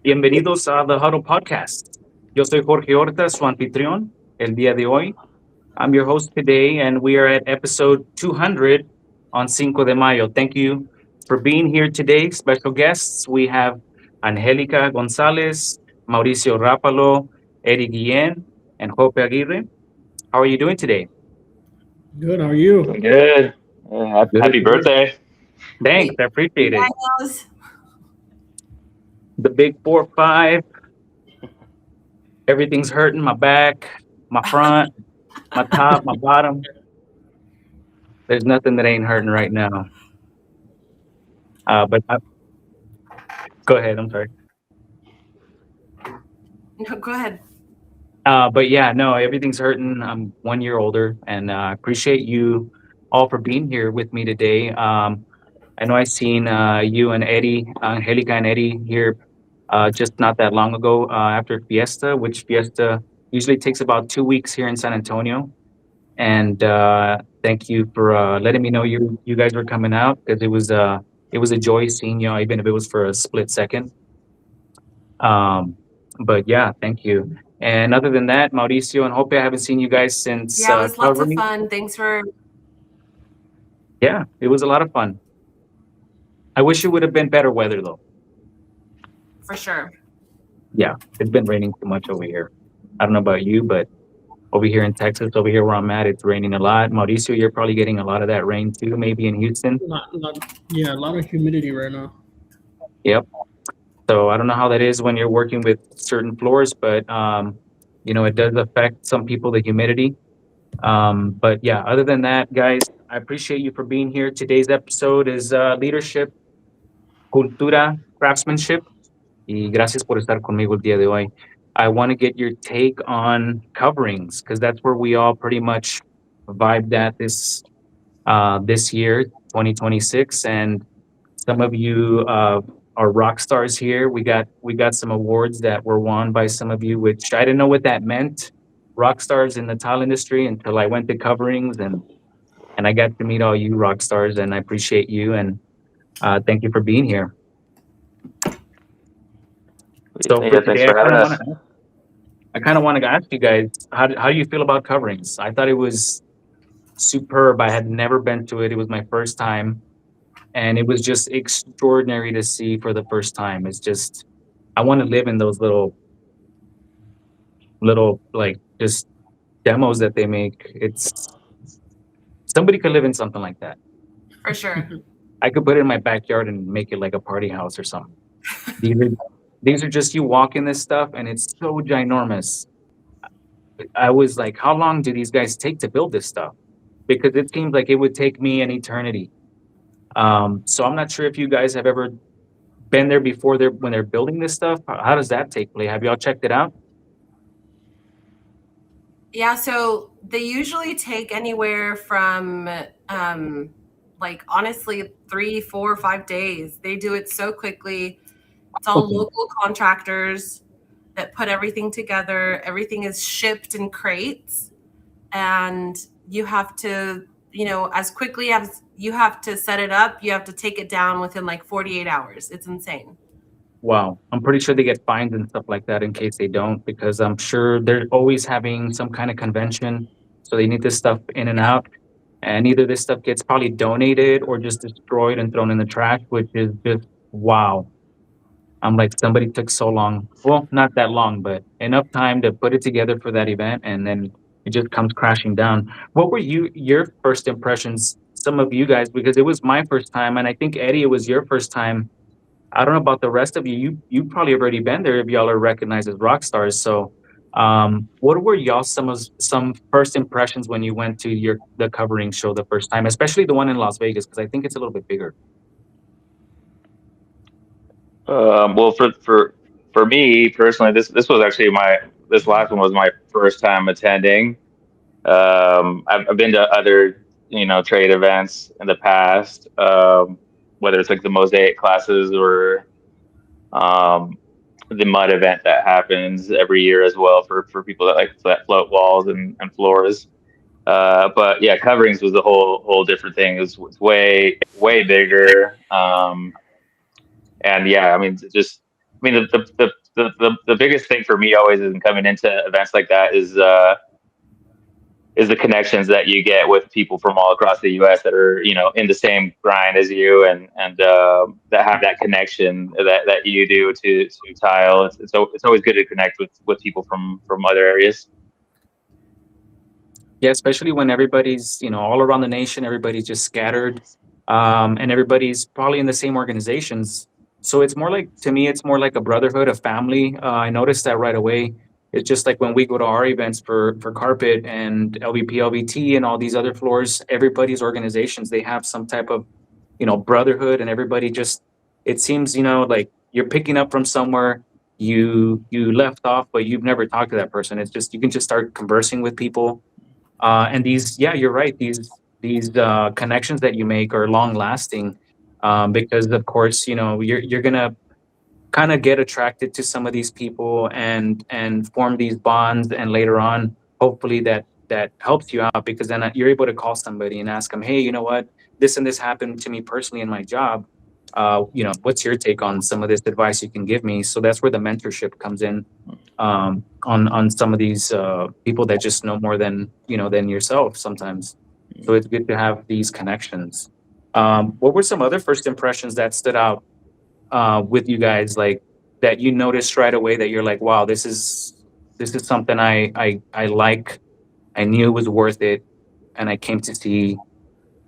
Bienvenidos a the Huddle Podcast. Yo soy Jorge Horta, su anfitrión, el día de hoy. I'm your host today, and we are at episode 200 on Cinco de Mayo. Thank you for being here today. Special guests, we have Angelica Gonzalez, Mauricio Rapalo, Eddie Guillen, and Joppe Aguirre. How are you doing today? Good. How are you? Doing good. Good, Happy good. birthday. Thanks, Hey, I appreciate it. Daniels. The big 4-5, everything's hurting my back, my front, my top, my bottom. There's nothing that ain't hurting right now. But go ahead. I'm sorry. No, go ahead. But yeah, no, everything's hurting. I'm 1 year older, and I appreciate you all for being here with me today. I know I seen you and Eddie, Angelica and Eddie here just not that long ago after Fiesta, which Fiesta usually takes about 2 weeks here in San Antonio. And thank you for letting me know you guys were coming out because it was a joy seeing you, even if it was for a split second. Um, but yeah, thank you. And other than that, Mauricio and Hope, I haven't seen you guys since Yeah, it was lots of covering. fun. Thanks for Yeah, it was a lot of fun. I wish it would have been better weather though. sure. Yeah, it's been raining too much over here. I don't know about you, but over here in Texas, over here where I'm at, it's raining a lot. Mauricio, you're probably getting a lot of that rain too, maybe in Houston. Yeah, a lot of humidity right now. Yep. So I don't know how that is when you're working with certain floors, but it does affect some people, the humidity. But yeah, other than that, guys, I appreciate you for being here. Today's episode is leadership, cultura, craftsmanship. Y gracias por estar conmigo el día de hoy. I want to get your take on coverings because that's where we all pretty much vibed at this year, 2026, and some of you are rock stars here. We got some awards that were won by some of you, which I didn't know what that meant. Rock stars in the tile industry until I went to coverings and I got to meet all you rock stars, and I appreciate you and thank you for being here. So for Yeah, thanks today, for having us. I kind of want to ask you guys how do you feel about coverings? I thought it was superb. I had never been to it. It was my first time, and it was just extraordinary to see for the first time. It's just I want to live in those little like just demos that they make. It's somebody could live in something like that. For sure. I could put it in my backyard and make it like a party house or something. These are these are just you walk in this stuff, and it's so ginormous. I was like, how long do these guys take to build this stuff? Because it seems like it would take me an eternity. So I'm not sure if you guys have ever been there before when they're building this stuff. How does that take place? Have y'all checked it out? Yeah, so they usually take anywhere from like honestly 3, 4, 5 days. They do it so quickly. It's all Okay. local contractors that put everything together. Everything is shipped in crates, and you have to, as quickly as you have to set it up, you have to take it down within like 48 hours. It's insane. Wow. I'm pretty sure they get fines and stuff like that in case they don't, because I'm sure they're always having some kind of convention. So they need this stuff in and out. And either this stuff gets probably donated or just destroyed and thrown in the trash, which is just wow. I'm like, somebody took so long. Well, not that long, but enough time to put it together for that event, and then it just comes crashing down. What were your first impressions? Some of you guys, because it was my first time, and I think Eddie, it was your first time. I don't know about the rest of you. You probably have already been there if y'all are recognized as rock stars. So, what were y'all some first impressions when you went to the covering show the first time, especially the one in Las Vegas, because I think it's a little bit bigger. Well, for me personally, this was actually this last one was my first time attending. I've been to other trade events in the past, whether it's like the mosaic classes or um, the mud event that happens every year as well for people that like that float walls and floors. But yeah, coverings was a whole different thing. It was way bigger. And yeah, I mean, just mean, the biggest thing for me always in coming into events like that is the connections that you get with people from all across the U.S. that are, in the same grind as you, and that have that connection that you do to tile. It's always good to connect with people from other areas. Yeah, especially when everybody's, all around the nation, everybody's just scattered, and everybody's probably in the same organizations. So it's more like, to me, it's more like a brotherhood, a family. I noticed that right away. It's just like when we go to our events for carpet and LVP, LVT, and all these other floors, everybody's organizations, they have some type of, brotherhood, and everybody just, it seems, like you're picking up from somewhere you left off, but you've never talked to that person. It's just, you can just start conversing with people. And these, yeah, you're right. These connections that you make are long lasting, because of course, you're gonna kind of get attracted to some of these people and form these bonds, and later on, hopefully that helps you out, because then you're able to call somebody and ask them, hey, you know what, this and this happened to me personally in my job. What's your take on some of this advice you can give me? So that's where the mentorship comes in, on some of these people that just know more than yourself sometimes. So it's good to have these connections. What were some other first impressions that stood out with you guys, like that you noticed right away that you're like, wow, this is something I like. I knew it was worth it, and I came to see,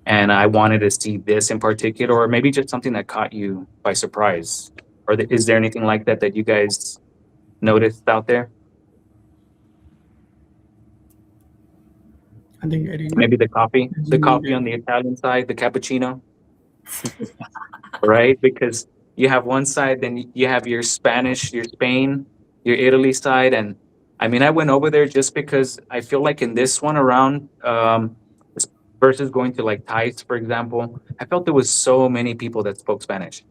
and I wanted to see this in particular, or maybe just something that caught you by surprise, or is there anything like that you guys noticed out there? I think Eddie. Maybe the coffee on the Italian side, the cappuccino, right? Because you have one side, then you have your Spanish, your Spain, your Italy side, and I mean, I went over there just because I feel like in this one around, versus going to like Thais, for example, I felt there was so many people that spoke Spanish.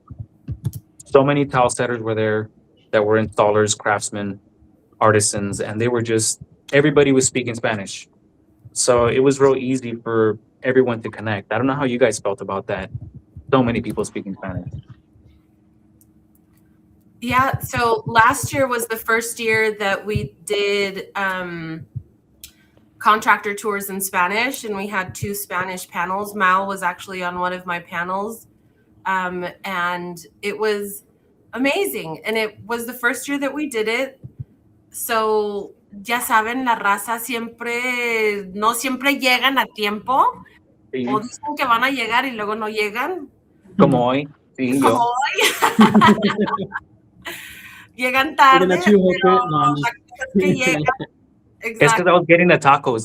So many tile setters were there that were installers, craftsmen, artisans, and they were just, everybody was speaking Spanish. So it was real easy for everyone to connect. I don't know how you guys felt about that. So many people speaking Spanish. Yeah, so last year was the first year that we did contractor tours in Spanish, and we had 2 Spanish panels. Mal was actually on one of my panels, and it was amazing. And it was the first year that we did it. So ya saben, la raza no siempre llegan a tiempo, Sí. o dicen que van a llegar y luego no llegan. Como hoy. Sí, Como yo. hoy. Llegan tarde, Looking at you, Joppe. pero No, la cosa es que llegan. It's because I was getting the tacos.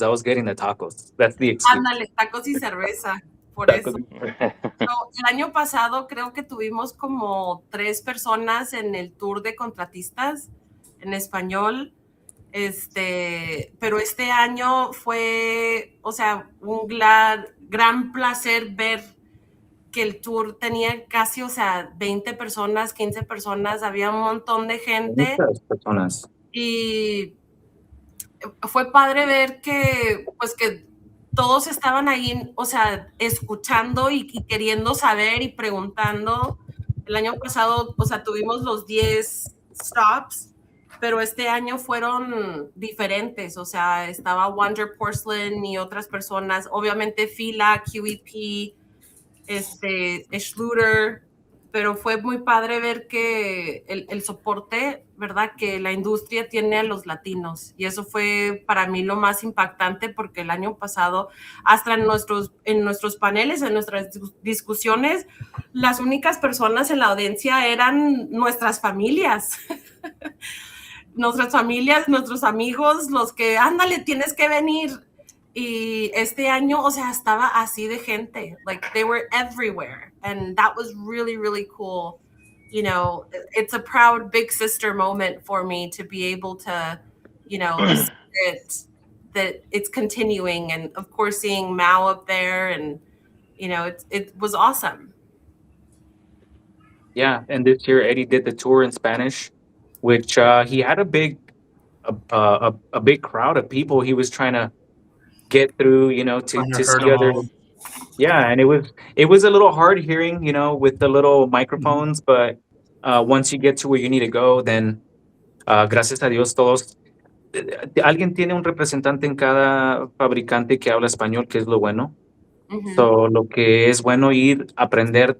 That's the excuse. Ándale, tacos y cerveza, por eso. El año pasado creo que tuvimos como 3 personas en el tour de contratistas en español, pero este año fue, o sea, un gran placer ver que el tour tenía casi, o sea, 20 personas, 15 personas, había un montón de gente. Muchas personas. Y fue padre ver que, pues, que todos estaban ahí, o sea, escuchando y queriendo saber y preguntando. El año pasado, o sea, tuvimos los 10 stops, pero este año fueron diferentes. O sea, estaba Wonder Porcelain y otras personas, obviamente Fila, QEP, Schluter, pero fue muy padre ver que el soporte, ¿verdad? Que la industria tiene a los latinos, y eso fue para mí lo más impactante, porque el año pasado, hasta en nuestros paneles, en nuestras discusiones, las únicas personas en la audiencia eran nuestras familias. Nuestras familias, nuestros amigos, los que, ándale, tienes que venir. Y este año, o sea, estaba así de gente. Like, they were everywhere. And that was really, really cool. You know, it's a proud big sister moment for me to be able to, you know, see that it's continuing. And of course, seeing Mao up there, and, you know, it was awesome. Yeah, and this year Eddie did the tour in Spanish, which he had a big crowd of people he was trying to get through, you know, to see others. Yeah, and it was a little hard hearing, you know, with the little microphones, but once you get to where you need to go, then gracias a Dios todos, alguien tiene un representante en cada fabricante que habla español, que es lo bueno. Mhm. So, lo que es bueno ir, aprender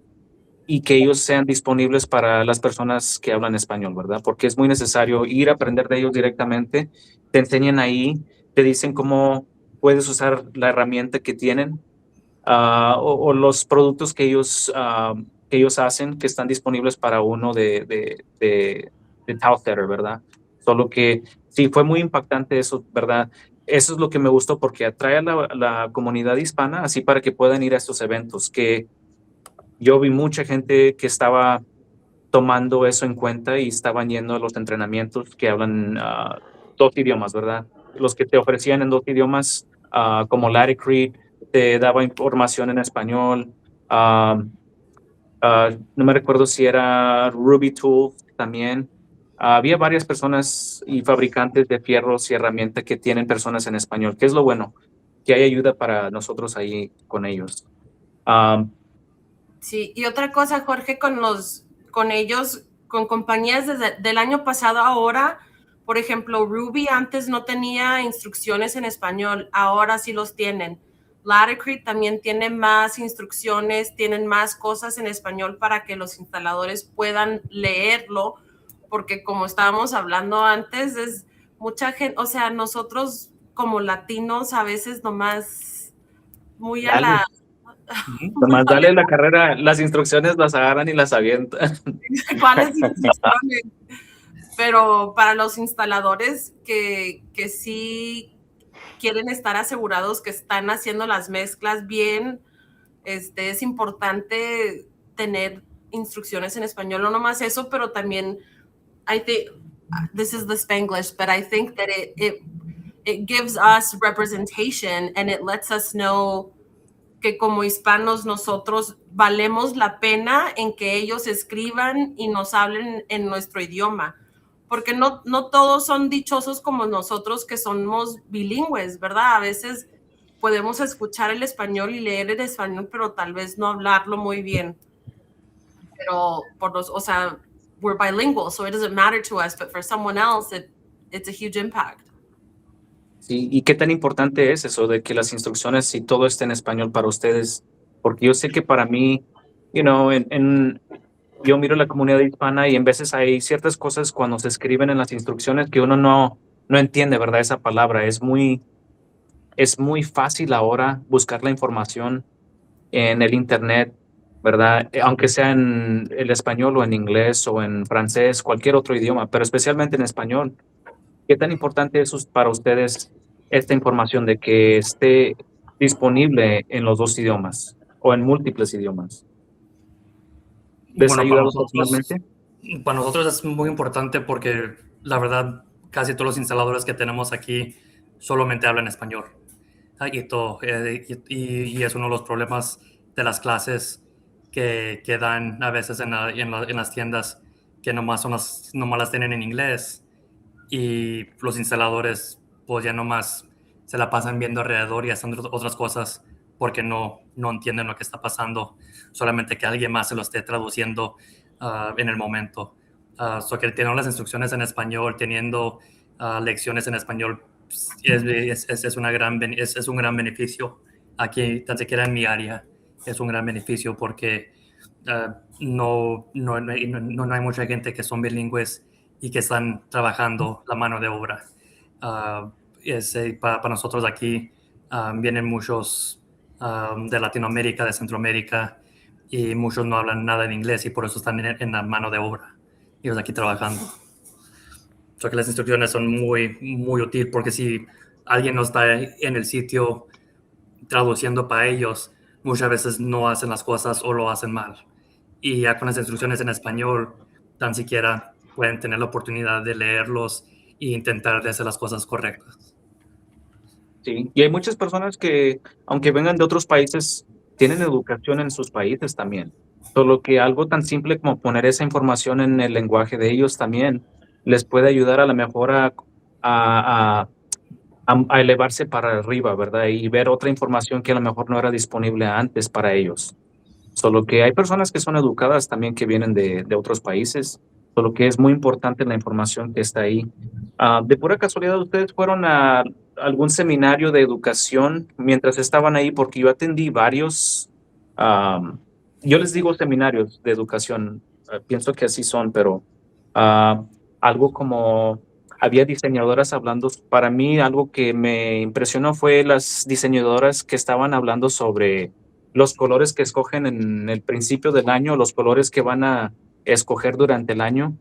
y que ellos sean disponibles para las personas que hablan español, ¿verdad? Porque es muy necesario ir a aprender de ellos directamente. Te enseñan ahí, te dicen cómo puedes usar la herramienta que tienen o los productos que ellos hacen que están disponibles para uno de Towsetter, ¿verdad? Solo que sí, fue muy impactante eso, ¿verdad? Eso es lo que me gustó porque atrae a la comunidad hispana así para que puedan ir a estos eventos, que yo vi mucha gente que estaba tomando eso en cuenta y estaban yendo a los entrenamientos que hablan dos idiomas, ¿verdad? Los que te ofrecían en dos idiomas, como Larry Creed, te daba información en español. No me recuerdo si era Ruby Tools también. Había varias personas y fabricantes de fierros y herramientas que tienen personas en español, que es lo bueno, que hay ayuda para nosotros ahí con ellos. Sí, y otra cosa, Jorge, con ellos, con compañías desde del año pasado a ahora, por ejemplo, Ruby antes no tenía instrucciones en español, ahora sí los tienen. Latticrete también tiene más instrucciones, tienen más cosas en español para que los instaladores puedan leerlo, porque como estábamos hablando antes, es mucha gente, o sea, nosotros como latinos a veces nomás muy a Dale. la... Nomás dale la carrera, las instrucciones las agarran y las avientan. ¿Cuáles instrucciones? Pero para los instaladores que sí quieren estar asegurados que están haciendo las mezclas bien, es importante tener instrucciones en español, no nomás eso, pero también I think this is the Spanglish, but I think that it gives us representation and it lets us know que como hispanos nosotros valemos la pena en que ellos escriban y nos hablen en nuestro idioma, porque no todos son dichosos como nosotros que somos bilingües, ¿verdad? A veces podemos escuchar el español y leer el español, pero tal vez no hablarlo muy bien. Pero o sea, we're bilingual, so it doesn't matter to us, but for someone else, it's a huge impact. Sí, ¿y qué tan importante es eso de que las instrucciones y todo esté en español para ustedes? Porque yo sé que para mí, yo miro la comunidad hispana y en veces hay ciertas cosas cuando se escriben en las instrucciones que uno no entiende, ¿verdad? Esa palabra es muy fácil ahora buscar la información en el internet, ¿verdad? Aunque sea en el español o en inglés o en francés, cualquier otro idioma, pero especialmente en español. ¿Qué tan importante es para ustedes esta información de que esté disponible en los dos idiomas o en múltiples idiomas? ¿Les ha Bueno, ayudado personalmente? para nosotros es muy importante porque la verdad casi todos los instaladores que tenemos aquí solamente hablan español. Y es uno de los problemas de las clases que dan a veces en las tiendas que nomás las tienen en inglés y los instaladores pues ya nomás se la pasan viendo alrededor y haciendo otras cosas porque no entienden lo que está pasando, solamente que alguien más se lo esté traduciendo en el momento. So que teniendo las instrucciones en español, teniendo lecciones en español, es un gran beneficio. Aquí, tan siquiera en mi área, es un gran beneficio porque no hay mucha gente que son bilingües y que están trabajando la mano de obra. Para nosotros aquí vienen muchos de Latinoamérica, de Centroamérica, y muchos no hablan nada en inglés y por eso están en la mano de obra, ellos aquí trabajando. So que las instrucciones son muy, muy útiles porque si alguien no está en el sitio traduciendo para ellos, muchas veces no hacen las cosas o lo hacen mal. Y ya con las instrucciones en español, tan siquiera pueden tener la oportunidad de leerlos e intentar de hacer las cosas correctas. Sí, y hay muchas personas que, aunque vengan de otros países, tienen educación en sus países también. Solo que algo tan simple como poner esa información en el lenguaje de ellos también les puede ayudar a lo mejor a, a elevarse para arriba, ¿verdad? Y ver otra información que a lo mejor no era disponible antes para ellos. Solo que hay personas que son educadas también que vienen de otros países, solo que es muy importante la información que está ahí. De pura casualidad, ¿ustedes fueron a algún seminario de educación mientras estaban ahí? Porque yo atendí varios, yo les digo seminarios de educación, pienso que así son, pero ah, algo como había diseñadoras hablando, para mí algo que me impresionó fue las diseñadoras que estaban hablando sobre los colores que escogen en el principio del año, los colores que van a escoger durante el año,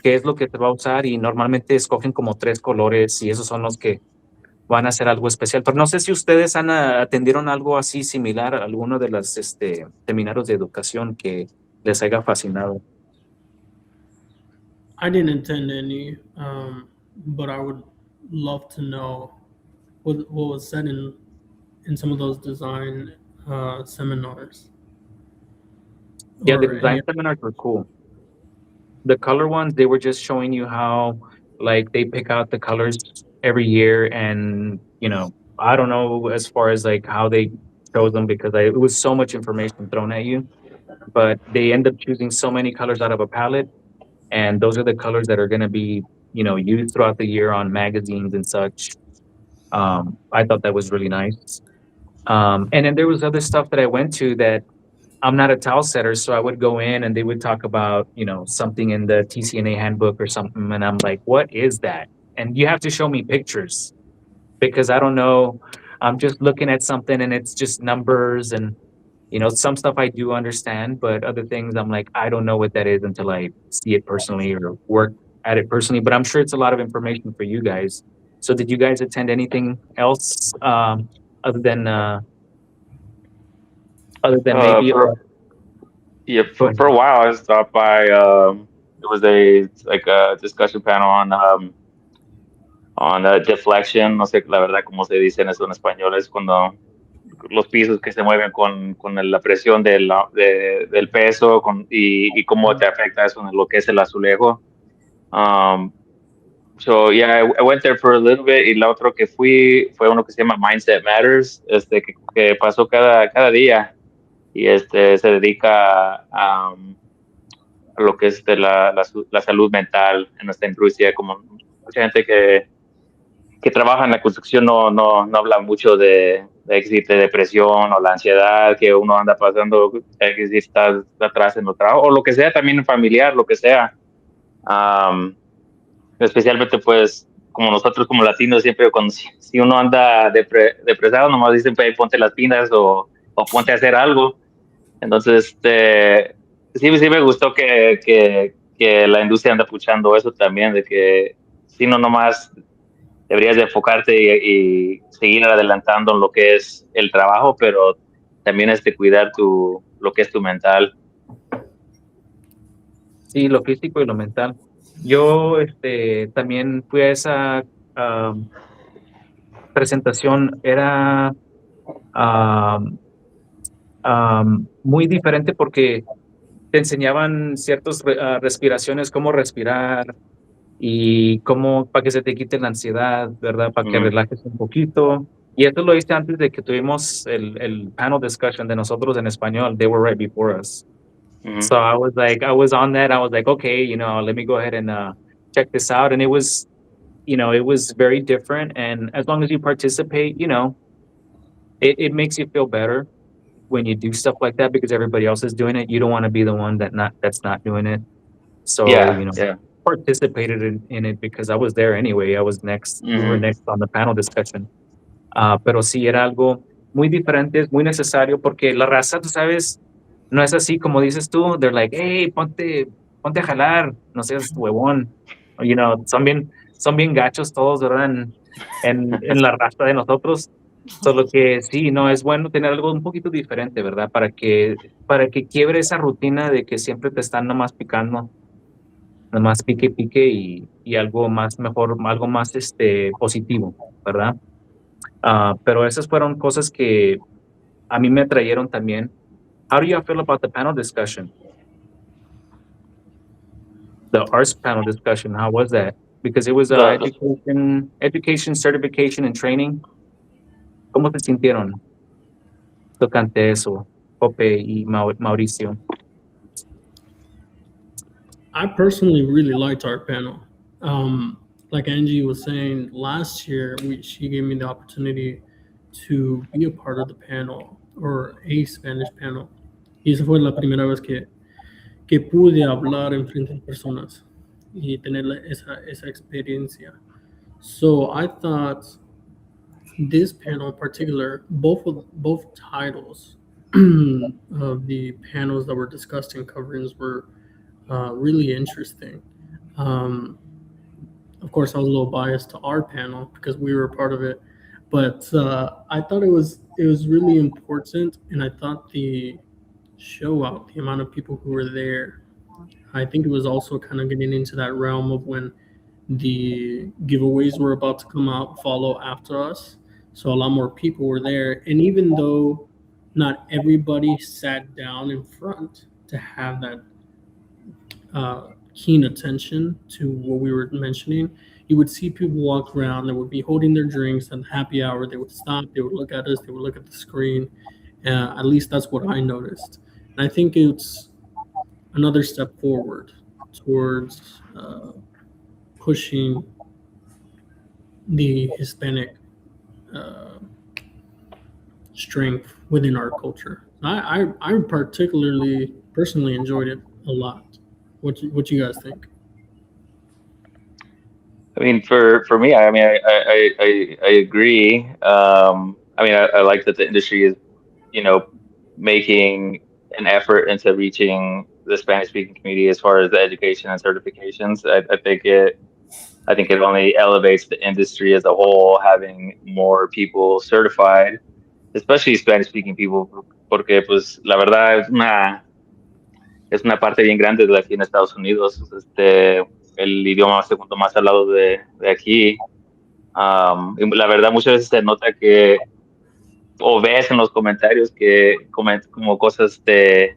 qué es lo que te va a usar y normalmente escogen como 3 colores y esos son los que van a hacer algo especial. Pero no sé si ustedes atendieron algo así similar a alguno de los seminarios de educación que les haya fascinado. I didn't attend any, but I would love to know what was said in some of those design seminars. Yeah, the Or design any- seminars were cool. The color ones, they were just showing you how, like, they pick out the colors every year, and I don't know as far as like how they chose them because it was so much information thrown at you, but they end up choosing so many colors out of a palette, and those are the colors that are going to be used throughout the year on magazines and such. I thought that was really nice. And then there was other stuff that I went to that I'm not a towel setter, so I would go in and they would talk about, something in the TCNA handbook or something. And I'm like, what is that? And you have to show me pictures because I don't know. I'm just looking at something and it's just numbers and, some stuff I do understand, but other things I'm like, I don't know what that is until I see it personally or work at it personally. But I'm sure it's a lot of information for you guys. So did you guys attend anything else other than maybe? For Yeah, Go ahead. for a while I stopped by. It was a discussion panel on deflection. No sé la verdad cómo se dice en eso en español. Es cuando los pisos que se mueven con la presión del peso y cómo te afecta eso en lo que es el azulejo. So yeah, I went there for a little bit y la otro que fui fue uno que se llama Mindset Matters, que pasó cada día y se dedica a lo que es la salud mental en nuestra industria. Como mucha gente que trabaja en la construcción no habla mucho de existe depresión o la ansiedad que uno anda pasando, que está atrás en el trabajo o lo que sea, también familiar, lo que sea. Especialmente pues como nosotros como latinos siempre cuando si uno anda depresado nomás dicen pues ponte las pilas o ponte a hacer algo. Entonces sí me gustó que la industria anda puchando eso también, de que si no nomás deberías de enfocarte y seguir adelantando en lo que es el trabajo, pero también cuidar lo que es tu mental. Sí, lo físico y lo mental. Yo también fui a esa presentación, era muy diferente porque te enseñaban ciertas respiraciones, cómo respirar y cómo para que se te quite la ansiedad, ¿verdad? Para que relajes un poquito. Y esto lo hice antes de que tuvimos el panel discussion de nosotros en español. They were right before us. So I was on that. I was like, okay, let me go ahead and check this out. And it was very different. And as long as you participate, it makes you feel better when you do stuff like that because everybody else is doing it. You don't want to be the one that's not doing it. So, participated in it because I was there anyway. I was next. We were next on the panel discussion. Pero sí era algo muy diferente, es muy necesario porque la raza, tú sabes, no es así como dices tú. They're like, hey, ponte a jalar, no seas huevón. Son bien gachos todos, ¿verdad? En la raza de nosotros. Solo que sí, no, es bueno tener algo un poquito diferente, ¿verdad? Para que quiebre esa rutina de que siempre te están nomás picando, nomás pique y algo más mejor, algo más positivo, ¿verdad? Pero esas fueron cosas que a mí me atrayeron también. How do you feel about the panel discussion? The arts panel discussion, how was that? Because it was education, certification, and training. ¿Cómo se sintieron tocante eso? Joppe y Mauricio. I personally really liked our panel. Like Angie was saying, last year she gave me the opportunity to be a part of the panel or a Spanish panel. Y esa fue la primera vez que pude hablar en frente de personas y tener esa experiencia. So I thought this panel in particular, both titles of the panels that were discussed in coverings were really interesting. Of course, I was a little biased to our panel because we were a part of it, but I thought it was really important, and I thought the amount of people who were there, I think it was also kind of getting into that realm of when the giveaways were about to come out, follow after us. So a lot more people were there, and even though not everybody sat down in front to have that keen attention to what we were mentioning, you would see people walk around that would be holding their drinks and happy hour. They would stop, they would look at us, they would look at the screen. At least that's what I noticed. And I think it's another step forward towards pushing the Hispanic strength within our culture. I personally enjoyed it a lot. What you guys think? I mean, for me, I mean, I agree. I mean, I like that the industry is, you know, making an effort into reaching the Spanish speaking community as far as the education and certifications. I think it only elevates the industry as a whole, having more people certified, especially Spanish speaking people, porque pues la verdad es una parte bien grande de aquí en Estados Unidos, el idioma segundo más hablado de aquí. Y la verdad muchas veces se nota que, o ves en los comentarios que como cosas que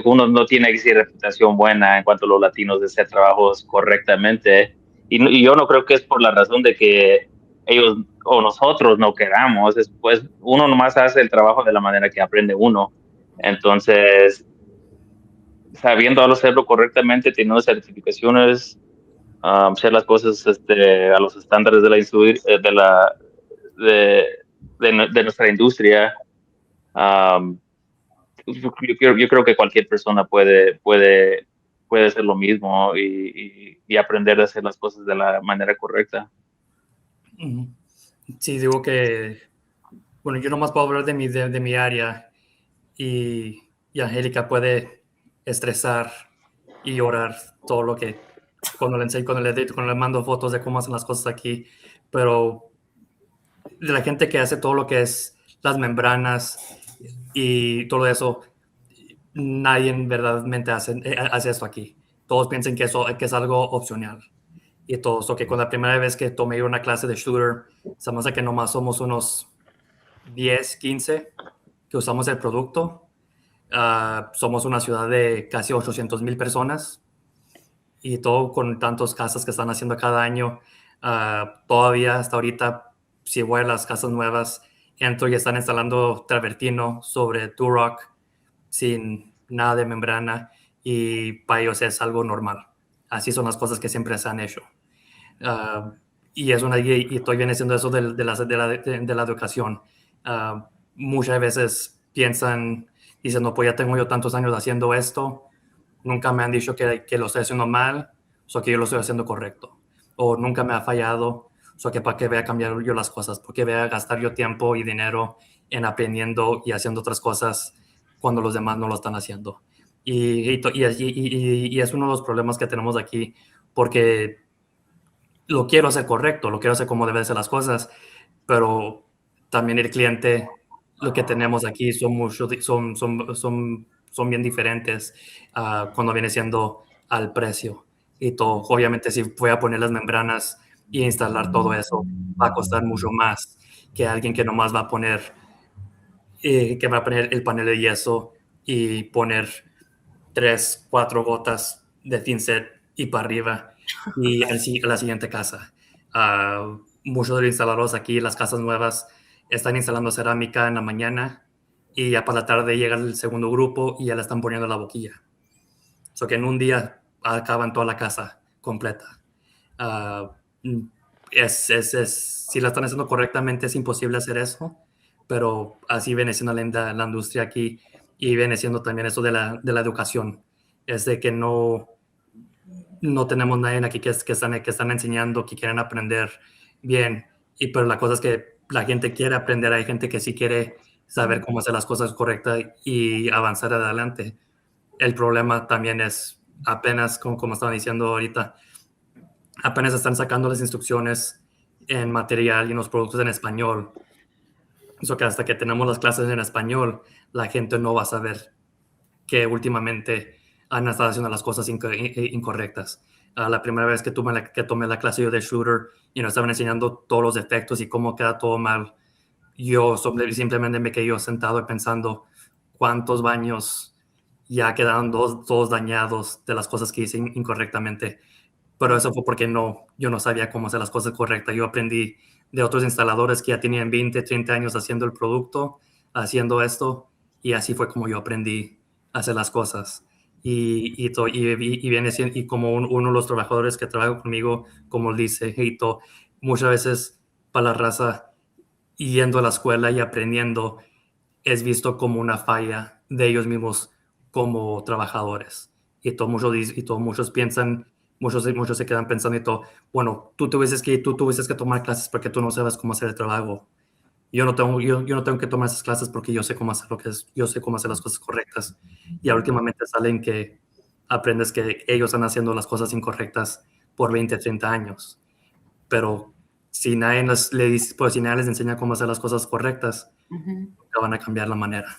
uno no tiene que reputación buena en cuanto a los latinos de hacer trabajos correctamente. Y yo no creo que es por la razón de que ellos o nosotros no queramos, pues uno nomás hace el trabajo de la manera que aprende uno. Entonces, sabiendo hacerlo correctamente, teniendo certificaciones, hacer las cosas a los estándares de de nuestra industria, yo creo que cualquier persona puede hacer lo mismo y aprender a hacer las cosas de la manera correcta. Sí, digo que, bueno, yo nomás puedo hablar de mi área y Angelica puede estresar y llorar todo lo que cuando le mando fotos de cómo hacen las cosas aquí, pero de la gente que hace todo lo que es las membranas y todo eso, nadie verdaderamente hace esto aquí. Todos piensan que es algo opcional. Y todo eso, que con la primera vez que tomé una clase de shooter, se me hace que nomás somos unos 10, 15 que usamos el producto. Somos una ciudad de casi 800,000 personas y todo con tantas casas que están haciendo cada año. Todavía hasta ahorita, si voy a las casas nuevas, entro y están instalando travertino sobre Durock sin nada de membrana y para ellos es algo normal. Así son las cosas que siempre se han hecho. Y estoy viene siendo eso de la educación. Muchas veces piensan, dicen, no, pues ya tengo yo tantos años haciendo esto, nunca me han dicho que lo estoy haciendo mal, o que yo lo estoy haciendo correcto, o nunca me ha fallado, o que para qué voy a cambiar yo las cosas, porque voy a gastar yo tiempo y dinero en aprendiendo y haciendo otras cosas cuando los demás no lo están haciendo. Y es uno de los problemas que tenemos aquí, porque lo quiero hacer correcto, lo quiero hacer como deben ser las cosas, pero también el cliente, lo que tenemos aquí son bien diferentes cuando viene siendo al precio y todo. Obviamente, si voy a poner las membranas y instalar todo eso, va a costar mucho más que alguien que nomás va a poner el panel de yeso y poner 3, 4 gotas de thin set y para arriba y a la siguiente casa. Muchos de los instaladores aquí, las casas nuevas, están instalando cerámica en la mañana y ya para la tarde llega el segundo grupo y ya le están poniendo la boquilla. So que en un día acaban toda la casa completa. Ah, si la están haciendo correctamente es imposible hacer eso, pero así viene siendo la industria aquí y viene siendo también eso de la educación. Es de que no tenemos nadie aquí que están enseñando, que quieren aprender bien, pero la cosa es que la gente quiere aprender, hay gente que sí quiere saber cómo hacer las cosas correctas y avanzar adelante. El problema también es apenas, como estaban diciendo ahorita, apenas están sacando las instrucciones en material y en los productos en español. Eso que hasta que tenemos las clases en español, la gente no va a saber que últimamente han estado haciendo las cosas incorrectas. La primera vez que tomé la clase yo de shooter y nos estaban enseñando todos los defectos y cómo queda todo mal, yo simplemente me quedé sentado pensando cuántos baños ya quedaron todos dañados de las cosas que hice incorrectamente. Pero eso fue porque yo no sabía cómo hacer las cosas correctas. Yo aprendí de otros instaladores que ya tenían 20, 30 años haciendo el producto, haciendo esto, y así fue como yo aprendí a hacer las cosas. Viene siendo, y como uno de los trabajadores que trabaja conmigo, como dice Heito, muchas veces para la raza, yendo a la escuela y aprendiendo, es visto como una falla de ellos mismos como trabajadores. Muchos piensan, muchos se quedan pensando y todo, bueno, tú tuvieses que tomar clases porque tú no sabes cómo hacer el trabajo. Yo no tengo que tomar esas clases porque yo sé cómo hacer yo sé cómo hacer las cosas correctas. Y últimamente salen que aprendes que ellos están haciendo las cosas incorrectas por 20, 30 años. Pero si nadie si nadie les enseña cómo hacer las cosas correctas, nunca van a cambiar la manera.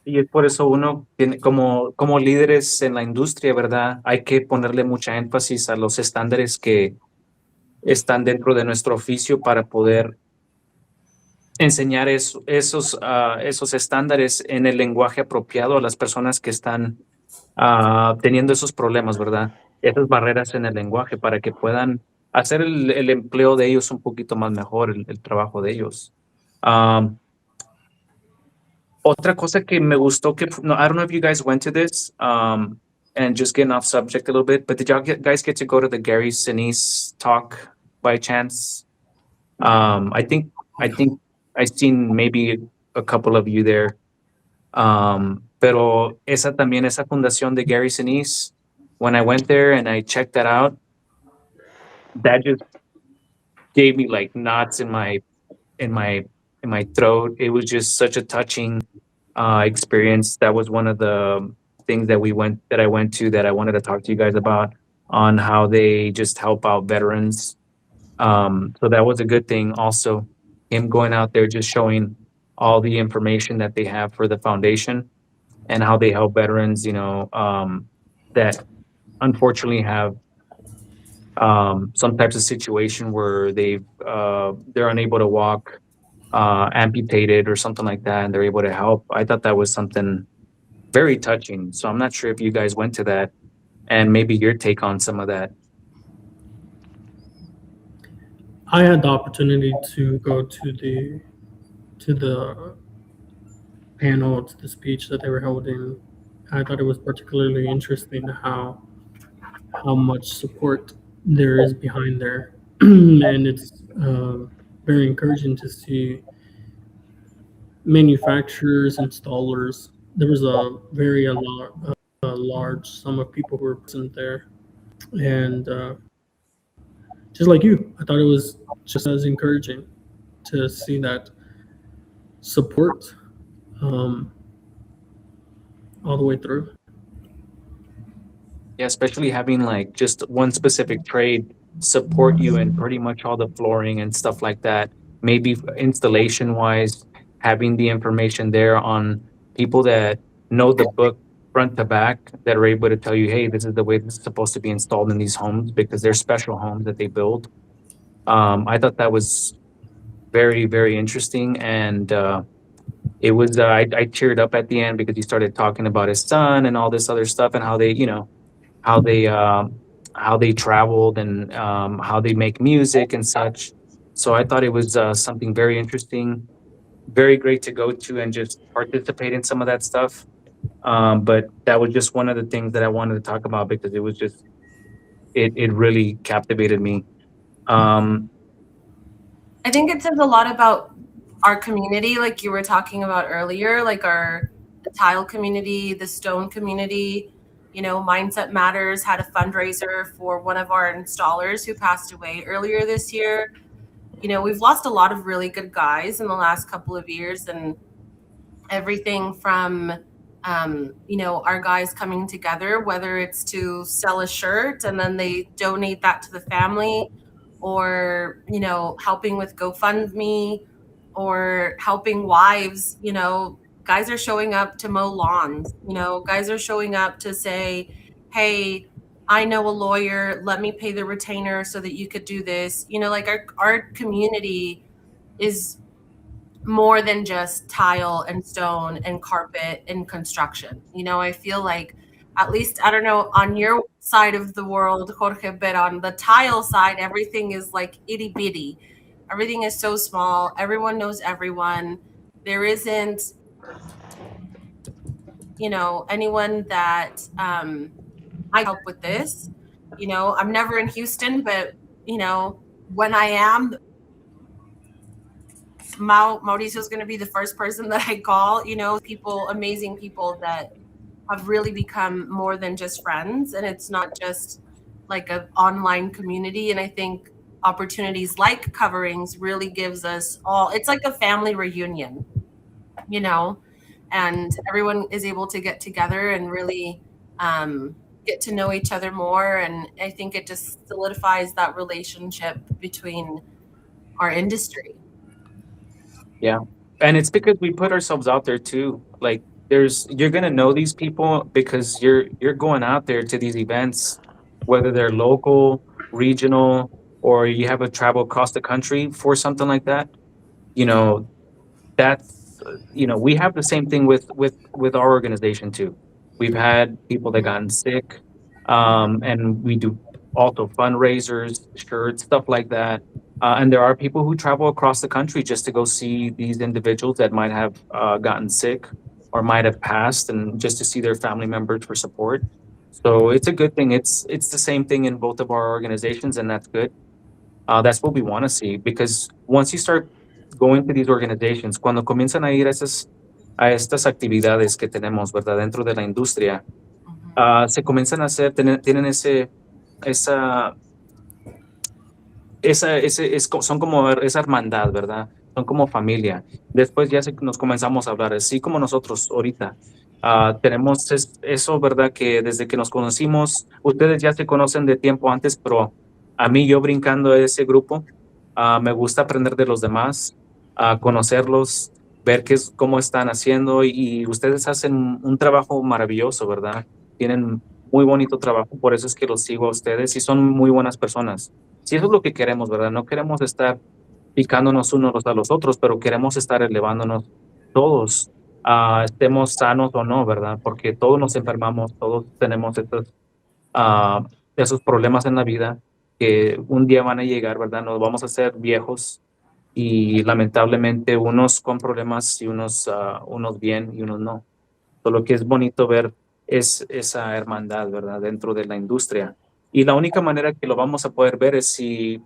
Y es por eso uno tiene, como líderes en la industria, ¿verdad? Hay que ponerle mucha énfasis a los estándares que están dentro de nuestro oficio para poder enseñar esos estándares en el lenguaje apropiado a las personas que están teniendo esos problemas, ¿verdad? Esas barreras en el lenguaje para que puedan hacer el empleo de ellos un poquito más mejor, el trabajo de ellos. Otra cosa que me gustó no, I don't know if you guys went to this, and just getting off subject a little bit, but did y'all guys get to go to the Gary Sinise talk by chance? I think I've seen maybe a couple of you there. Pero esa fundación de Gary Sinise, when I went there and I checked that out, that just gave me like knots in my throat. It was just such a touching experience. That was one of the things that I went to that I wanted to talk to you guys about, on how they just help out veterans. So that was a good thing. Also, him going out there just showing all the information that they have for the foundation and how they help veterans, that unfortunately have some types of situation where they're unable to walk, amputated or something like that, and they're able to help. I thought that was something very touching. So I'm not sure if you guys went to that, and maybe your take on some of that. I had the opportunity to go to the panel, to the speech that they were holding. I thought it was particularly interesting how much support there is behind there, and it's very encouraging to see manufacturers, installers. There was a very large sum of people who were present there, and just like you, I thought it was just as encouraging to see that support all the way through. Yeah, especially having like just one specific trade support you in pretty much all the flooring and stuff like that. Maybe installation wise, having the information there on people that know the book front to back, that are able to tell you, hey, this is the way this is supposed to be installed in these homes, because they're special homes that they build. I thought that was very, very interesting. And it was, I teared up at the end because he started talking about his son and all this other stuff, and how they, how they traveled, and how they make music and such. So I thought it was something very interesting. very great to go to and just participate in some of that stuff. But that was just one of the things that I wanted to talk about because it was just it really captivated me. Um, I think it says a lot about our community, like you were talking about earlier, like the tile community, the stone community. You know, Mindset Matters had a fundraiser for one of our installers who passed away earlier this year. You know, we've lost a lot of really good guys in the last couple of years, and everything from you know, our guys coming together, whether it's to sell a shirt and then they donate that to the family, or, you know, helping with GoFundMe, or helping wives. You know, guys are showing up to mow lawns. You know, guys are showing up to say, hey, I know a lawyer, let me pay the retainer so that you could do this. You know, like our community is more than just tile and stone and carpet and construction. You know, I feel like, at least, I don't know, on your side of the world, Jorge, but on the tile side, everything is like itty bitty. Everything is so small. Everyone knows everyone. There isn't, you know, anyone that I help with this. You know, I'm never in Houston, but, you know, when I am, Mauricio is going to be the first person that I call. You know, people, amazing people that have really become more than just friends, and it's not just like an online community. And I think opportunities like coverings really gives us all, it's like a family reunion, you know, and everyone is able to get together and really get to know each other more. And I think it just solidifies that relationship between our industry. yeah, and it's because we put ourselves out there too. Like, you're gonna know these people because you're going out there to these events, whether they're local, regional, or you have a travel across the country for something like that. You know, that's we have the same thing with our organization too. We've had people that gotten sick, and we do also fundraisers, shirts, stuff like that. And there are people who travel across the country just to go see these individuals that might have gotten sick or might have passed, and just to see their family members for support. So it's a good thing. It's the same thing in both of our organizations, and that's good. That's what we want to see, because once you start going to these organizations, cuando comienzan a ir a estas actividades que tenemos, ¿verdad? Dentro de la industria, se comienzan a hacer, tienen esa, son como esa hermandad, ¿verdad? Son como familia. Después ya nos comenzamos a hablar, así como nosotros ahorita. Tenemos eso, ¿verdad? Que desde que nos conocimos, ustedes ya se conocen de tiempo antes, pero a mí, yo brincando a ese grupo, me gusta aprender de los demás, conocerlos, ver cómo están haciendo, y ustedes hacen un trabajo maravilloso, ¿verdad? Tienen muy bonito trabajo, por eso es que los sigo a ustedes y son muy buenas personas. Si eso es lo que queremos, ¿verdad? No queremos estar picándonos unos a los otros, pero queremos estar elevándonos todos, estemos sanos o no, ¿verdad? Porque todos nos enfermamos, todos tenemos ah, esos problemas en la vida que un día van a llegar, ¿verdad? Nos vamos a hacer viejos, y lamentablemente unos con problemas y unos bien y unos no. Lo que es bonito ver es esa hermandad, ¿verdad? Dentro de la industria. Y la única manera que lo vamos a poder ver es si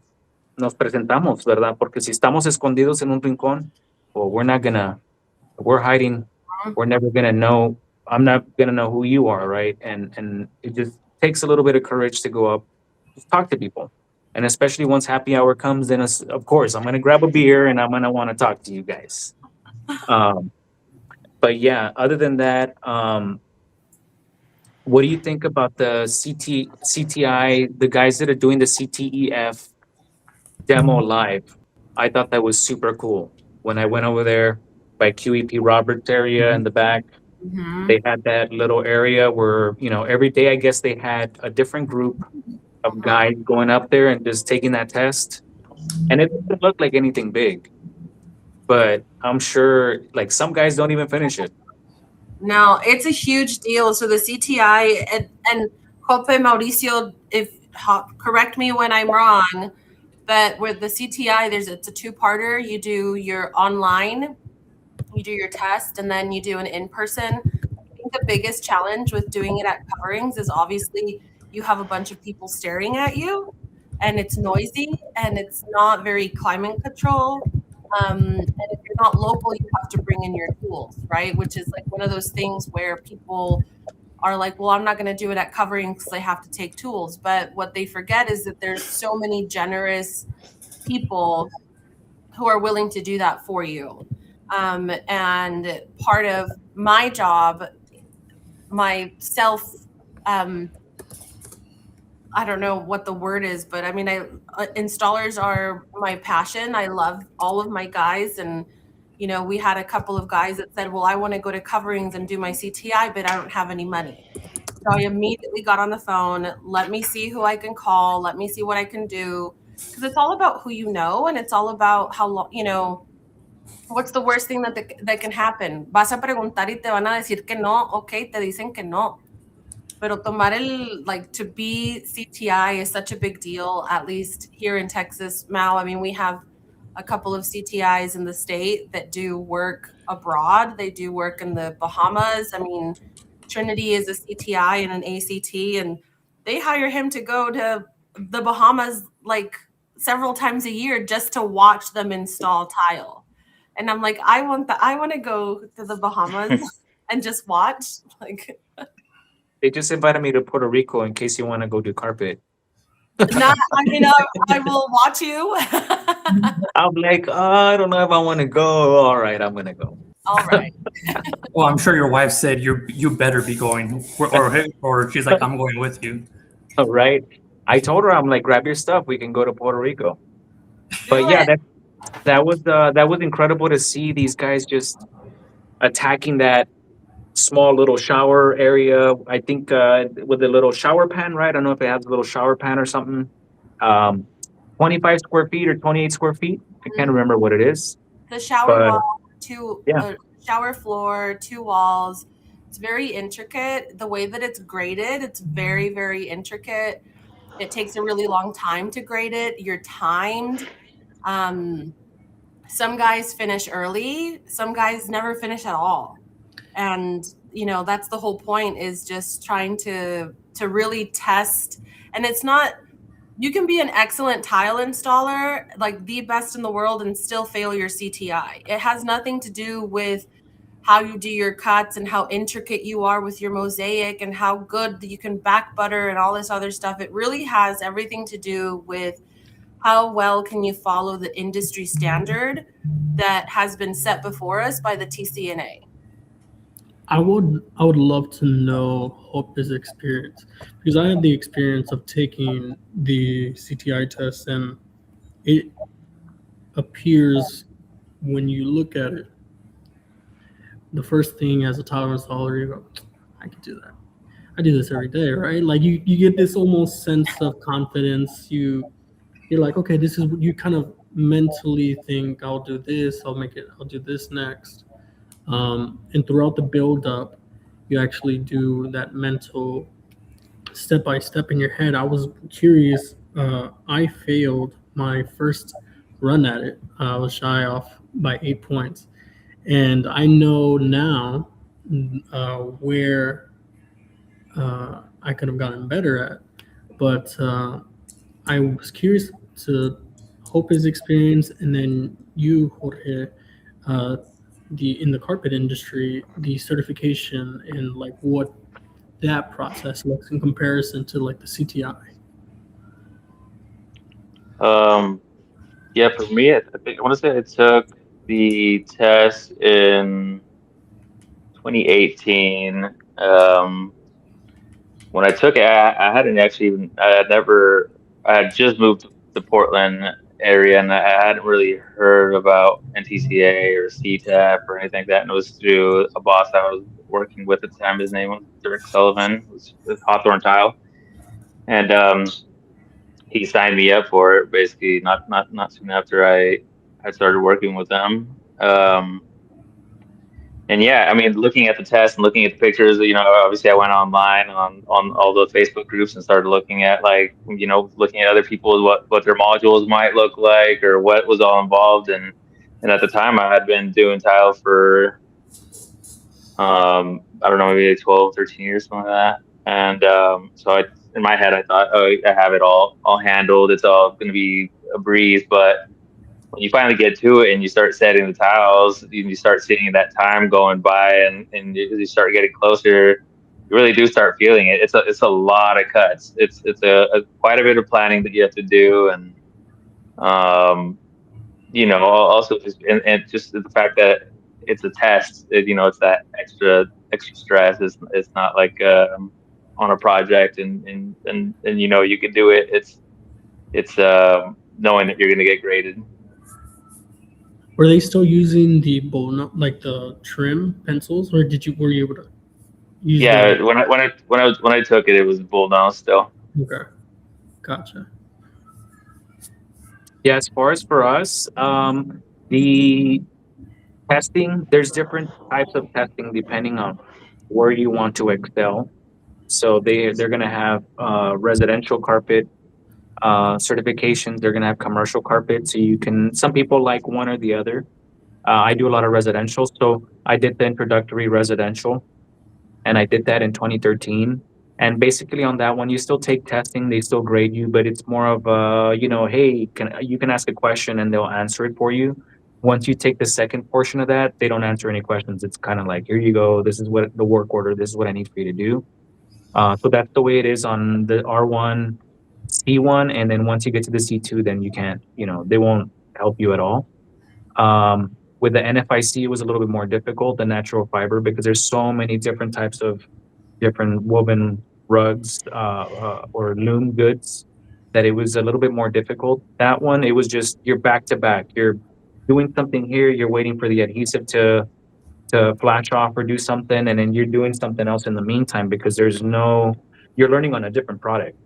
nos presentamos, ¿verdad? Porque si estamos escondidos en un rincón, well, we're hiding, we're never gonna know, I'm not gonna know who you are, right? And it just takes a little bit of courage to go up, just talk to people. And especially once happy hour comes, then of course, I'm gonna grab a beer and I'm gonna wanna talk to you guys. But yeah, other than that, what do you think about the CTI, the guys that are doing the CTEF demo live? I thought that was super cool. When I went over there by QEP Roberts area in the back, they had that little area where, every day, I guess they had a different group of guys going up there and just taking that test. And it didn't look like anything big, but I'm sure like some guys don't even finish it. No, it's a huge deal. So the CTI and Joppe, Mauricio, correct me when I'm wrong, but with the CTI, it's a two-parter. You do your online you do your test, and then you do an in-person. I think the biggest challenge with doing it at coverings is obviously you have a bunch of people staring at you, and it's noisy, and it's not very climate control. And if you're not local, you have to bring in your tools, right? Which is like one of those things where people are like, well, I'm not going to do it at coverings because I have to take tools. But what they forget is that there's so many generous people who are willing to do that for you. And part of my job, my I don't know what the word is, but I mean, installers are my passion. I love all of my guys. And, you know, we had a couple of guys that said, well, I want to go to coverings and do my CTI, but I don't have any money. So I immediately got on the phone. Let me see who I can call. Let me see what I can do. Because it's all about who you know, and it's all about how long, you know, what's the worst thing that can happen? Vas a preguntar y te van a decir que no. Okay, te dicen que no. Pero tomar to be CTI is such a big deal, at least here in Texas, Mau. I mean, we have a couple of CTIs in the state that do work abroad. They do work in the Bahamas. I mean, Trinity is a CTI and an ACT, and they hire him to go to the Bahamas like several times a year just to watch them install tile. And I'm like, I want to go to the Bahamas and just watch. Like, They just invited me to Puerto Rico in case you want to go do carpet. I mean, I will watch you. I'm like, I don't know if I want to go. All right, I'm gonna go. All right. Well, I'm sure your wife said you better be going, or she's like, I'm going with you. All right. I told her, I'm like, grab your stuff. We can go to Puerto Rico. But Do yeah, it. that was incredible to see these guys just attacking that small little shower area. I think with a little shower pan, right? I don't know if it has a little shower pan or something. 25 square feet or 28 square feet. I can't remember what it is. The shower But wall, yeah. shower floor, 2 walls. It's very intricate. The way that it's graded, it's very, very intricate. It takes a really long time to grade it. You're timed. Some guys finish early. Some guys never finish at all. And, you know, that's the whole point, is just trying to really test. And it's not, you can be an excellent tile installer, like the best in the world, and still fail your CTI. It has nothing to do with how you do your cuts and how intricate you are with your mosaic and how good you can back butter and all this other stuff. It really has everything to do with how well can you follow the industry standard that has been set before us by the TCNA. I would love to know Joppe's experience, because I had the experience of taking the CTI test, and it appears when you look at it, the first thing as a tile installer, you go, I can do that. I do this every day, right? Like you get this almost sense of confidence. You're like, okay, this is what you kind of mentally think, I'll do this, I'll do this next. And throughout the build-up, you actually do that mental step-by-step in your head. I was curious. I failed my first run at it. I was shy off by 8 points. And I know now where I could have gotten better at. But I was curious to Joppe's experience, and then you, Jorge, in the carpet industry, the certification, and like what that process looks in comparison to like the CTI. Yeah, for me, I think I want to say I took the test in 2018. When I took it, I hadn't actually, I had just moved to Portland area, and I hadn't really heard about NTCA or CTAP or anything like that. And it was through a boss I was working with at the time. His name was Dirk Sullivan. It was with Hawthorne Tile, and he signed me up for it. Basically, not soon after I started working with them. And yeah, I mean, looking at the test and looking at the pictures, you know, obviously I went online on all the Facebook groups and started looking at, like, you know, looking at other people, what their modules might look like or what was all involved. And And at the time, I had been doing tile for I don't know, maybe like 12, 13 years, something like that. And so in my head, I thought, oh, I have it all handled. It's all going to be a breeze. But when you finally get to it and you start setting the tiles, you start seeing that time going by, and you start getting closer. You really do start feeling it. It's a lot of cuts. It's a quite a bit of planning that you have to do, and also just and just the fact that it's a test. It's that extra stress. It's not like on a project, and you can do it. It's knowing that you're going to get graded. Were they still using the bow, like the trim pencils, or were you able to use Yeah, when I took it, it was bull down still. Okay, gotcha. Yeah, as far as for us, the testing, there's different types of testing depending on where you want to excel. So they're gonna have residential carpet certifications. They're gonna have commercial carpet. So you can. Some people like one or the other. I do a lot of residential, so I did the introductory residential, and I did that in 2013. And basically, on that one, you still take testing. They still grade you, but it's more of hey, you can ask a question and they'll answer it for you. Once you take the second portion of that, they don't answer any questions. It's kind of like, here you go. This is what the work order. This is what I need for you to do. So that's the way it is on the R1, C1, and then once you get to the C2, then you can't. They won't help you at all. With the NFIC, it was a little bit more difficult, the natural fiber, because there's so many different types of different woven rugs or loom goods that it was a little bit more difficult. That one, it was just you're back to back. You're doing something here, you're waiting for the adhesive to flash off or do something, and then you're doing something else in the meantime because you're learning on a different product.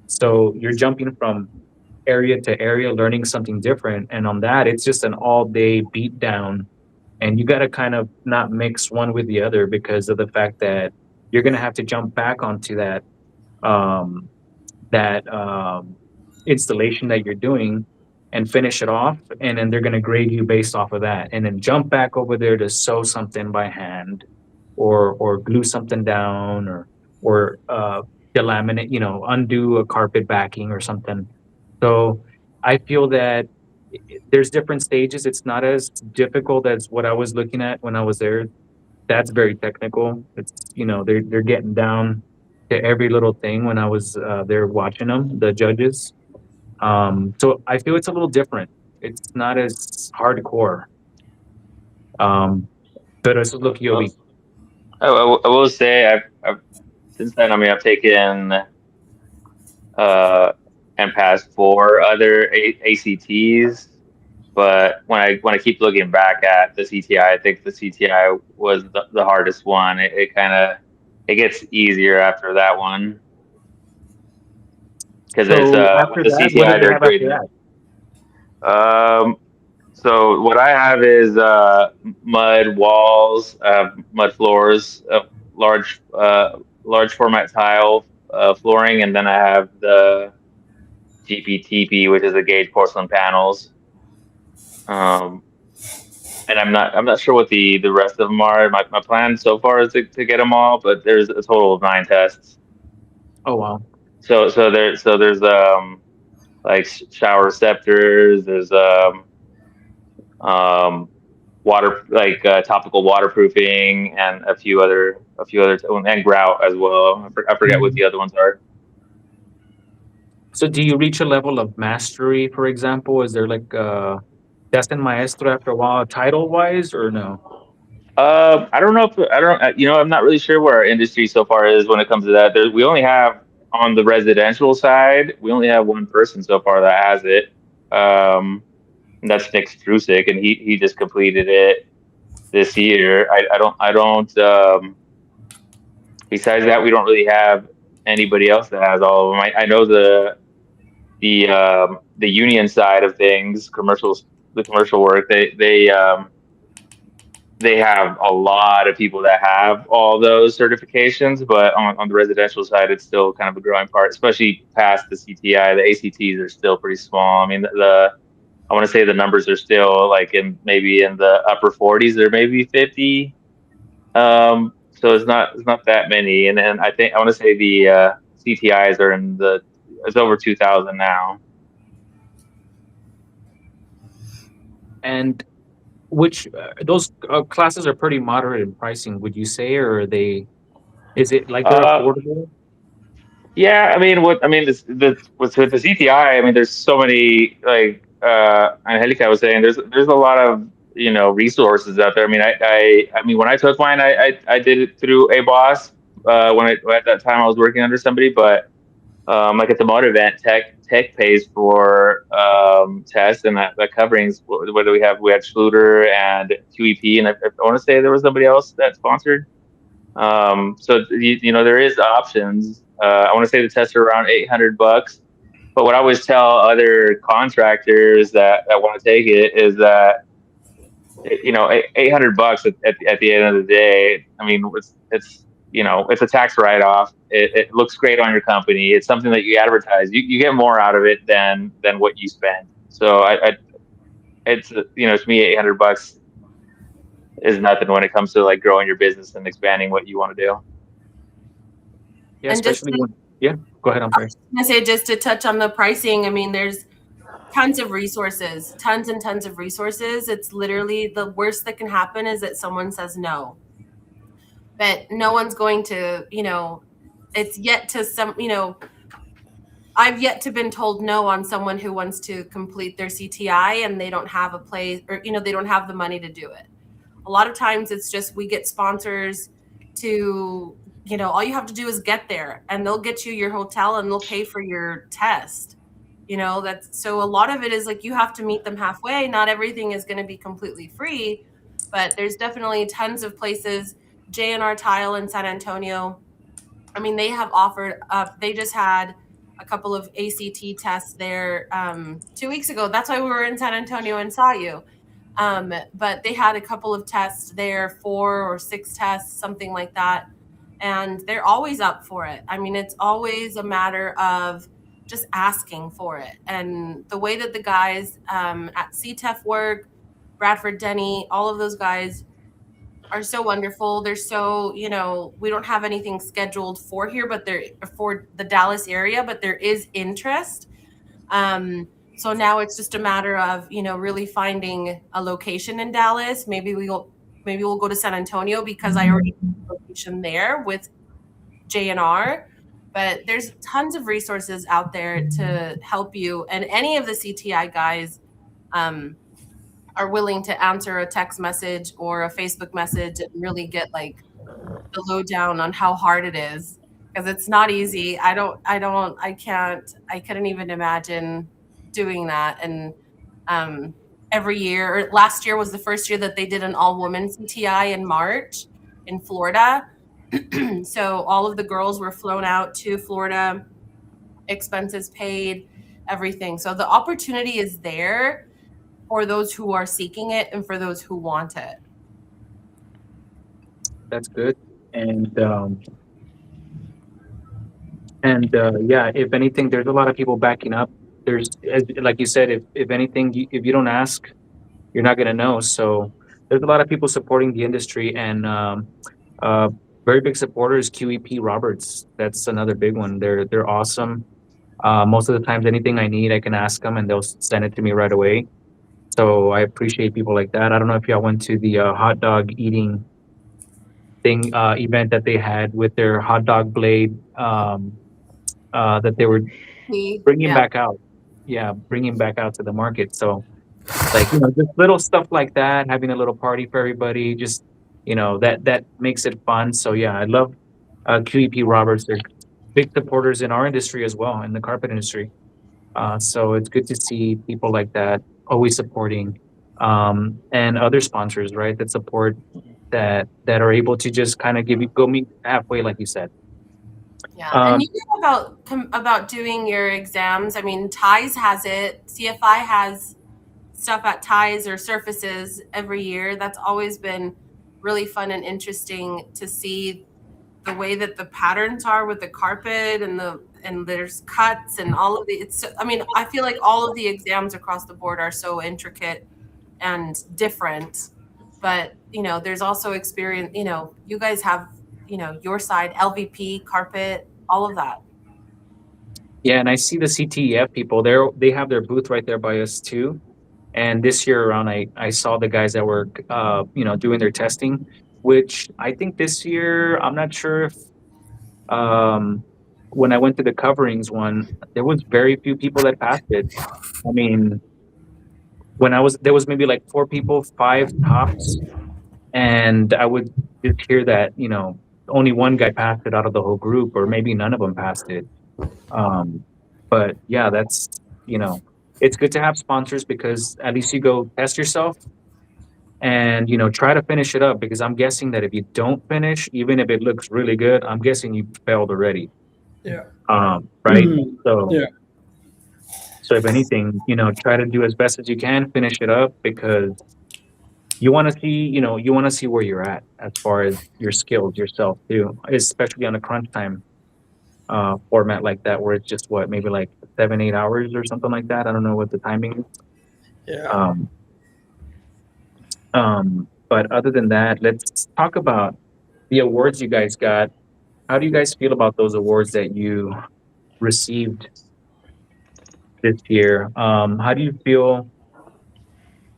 So you're jumping from area to area, learning something different. And on that, it's just an all day beat down. And you got to kind of not mix one with the other because of the fact that you're going to have to jump back onto um, that installation that you're doing and finish it off. And then they're going to grade you based off of that. And then jump back over there to sew something by hand or glue something down or delaminate, undo a carpet backing or something. So I feel that there's different stages. It's not as difficult as what I was looking at when I was there. That's very technical. It's they're getting down to every little thing when I was there watching them, the judges. So I feel it's a little different. It's not as hardcore. But it's look Yobi. I will say I've since then. I mean, I've taken and passed 4 other ACTs. But when I keep looking back at the CTI, I think the CTI was the hardest one. It kind of gets easier after that one because there's After the that, CTI what did they they're have after grading. that? So what I have is mud walls, mud floors, large format tile flooring, and then I have the GPTP, which is the gauge porcelain panels. And I'm not sure what the rest of them are. My plan so far is to get them all, but there's a total of 9 tests. Oh wow! So there's like shower receptors. There's water topical waterproofing and a few other and grout as well. I forget what the other ones are. So do you reach a level of mastery, for example? Is there like destin maestro after a while, title wise, or no? I don't know if I don't. I'm not really sure where our industry so far is when it comes to that. We only have on the residential side, we only have one person so far that has it. And that's Nick Strusik, and he just completed it this year. I don't. Besides that, we don't really have anybody else that has all of them. I know the union side of things, the commercial work. They have a lot of people that have all those certifications, but on the residential side, it's still kind of a growing part, especially past the CTI. The ACTs are still pretty small. I mean, I want to say the numbers are still like maybe in the upper 40s or maybe 50. So it's not that many. And then I want to say the CTIs are it's over 2,000 now. And which those classes are pretty moderate in pricing, would you say, or are they? Is it like they're Uh, affordable? Yeah, I mean, with the CTI, I mean, there's so many like Angelica was saying, there's a lot of resources out there. I mean, I mean, when I took mine, I did it through a boss at that time I was working under somebody, but like at the motor event, Tech pays for tests and that coverings. What do we have? We had Schluter and QEP, and I want to say there was somebody else that sponsored. So there is options. I want to say the tests are around $800. But what I always tell other contractors that want to take it is that $800 at the end of the day. I mean, it's a tax write off. It looks great on your company. It's something that you advertise. You get more out of it than what you spend. So it's to me $800 is nothing when it comes to like growing your business and expanding what you want to do. Yeah, And just especially when. Yeah, go ahead. I'm sorry. I say, just to touch on the pricing, I mean, there's tons of resources, tons and tons of resources. It's literally the worst that can happen is that someone says no. But no one's going to, it's yet to I've yet to been told no on someone who wants to complete their CTI and they don't have a place, or they don't have the money to do it. A lot of times it's just we get sponsors to, all you have to do is get there and they'll get you your hotel and they'll pay for your test. That's so a lot of it is like you have to meet them halfway. Not everything is going to be completely free, but there's definitely tons of places. J&R Tile in San Antonio, I mean, they have offered up, they just had a couple of ACT tests there 2 weeks ago. That's why we were in San Antonio and saw you. But they had a couple of tests there, 4 or 6 tests, something like that. And they're always up for it. I mean, it's always a matter of just asking for it. And the way that the guys at CTEF work, Bradford Denny, all of those guys are so wonderful. They're so, we don't have anything scheduled for here, but they're for the Dallas area, but there is interest. So now it's just a matter of, really finding a location in Dallas. Maybe we'll go to San Antonio because I already have a location there with J&R. But there's tons of resources out there to help you. And any of the CTI guys are willing to answer a text message or a Facebook message and really get like the lowdown on how hard it is, because it's not easy. I couldn't even imagine doing that. And every year, or last year was the first year that they did an all-woman CTI in March in Florida. So all of the girls were flown out to Florida, expenses paid, everything. So the opportunity is there for those who are seeking it and for those who want it. That's good. And yeah, if anything, there's a lot of people backing up. Like you said, if anything, if you don't ask, you're not gonna know. So there's a lot of people supporting the industry, and very big supporters. QEP Roberts, that's another big one. They're awesome. Most of the times, anything I need, I can ask them, and they'll send it to me right away. So I appreciate people like that. I don't know if y'all went to the hot dog eating thing event that they had with their hot dog blade that they were bringing back out. Yeah, bringing back out to the market. So like, just little stuff like that, having a little party for everybody, just that makes it fun. So yeah, I love QEP Roberts. They're big supporters in our industry as well, in the carpet industry. So it's good to see people like that always supporting, and other sponsors, right, that support, that are able to just kind of go meet halfway, like you said. Yeah, and you know about doing your exams. I mean, TIES has it. CFI has stuff at TIES or surfaces every year. That's always been really fun and interesting to see the way that the patterns are with the carpet and there's cuts and all of the I mean, I feel like all of the exams across the board are so intricate and different, but there's also experience, you guys have, your side, LVP, carpet, all of that. Yeah, and I see the CTEF people. They have their booth right there by us too. And this year around, I saw the guys that were doing their testing, which I think this year I'm not sure if when I went to the coverings one, there was very few people that passed it. I mean, there was maybe like 4 people, 5 tops, and I would just hear that only one guy passed it out of the whole group, or maybe none of them passed it. But yeah, that's it's good to have sponsors because at least you go test yourself and try to finish it up, because I'm guessing that if you don't finish, even if it looks really good, I'm guessing you failed already. Yeah. Right. Mhm. So Yeah. so if anything, try to do as best as you can, finish it up, because you want to see where you're at as far as your skills yourself too, especially on a crunch time format like that, where it's just maybe like 7-8 hours or something like that. I don't know what the timing is. Yeah. But other than that, let's talk about the awards you guys got. How do you guys feel about those awards that you received this year? How do you feel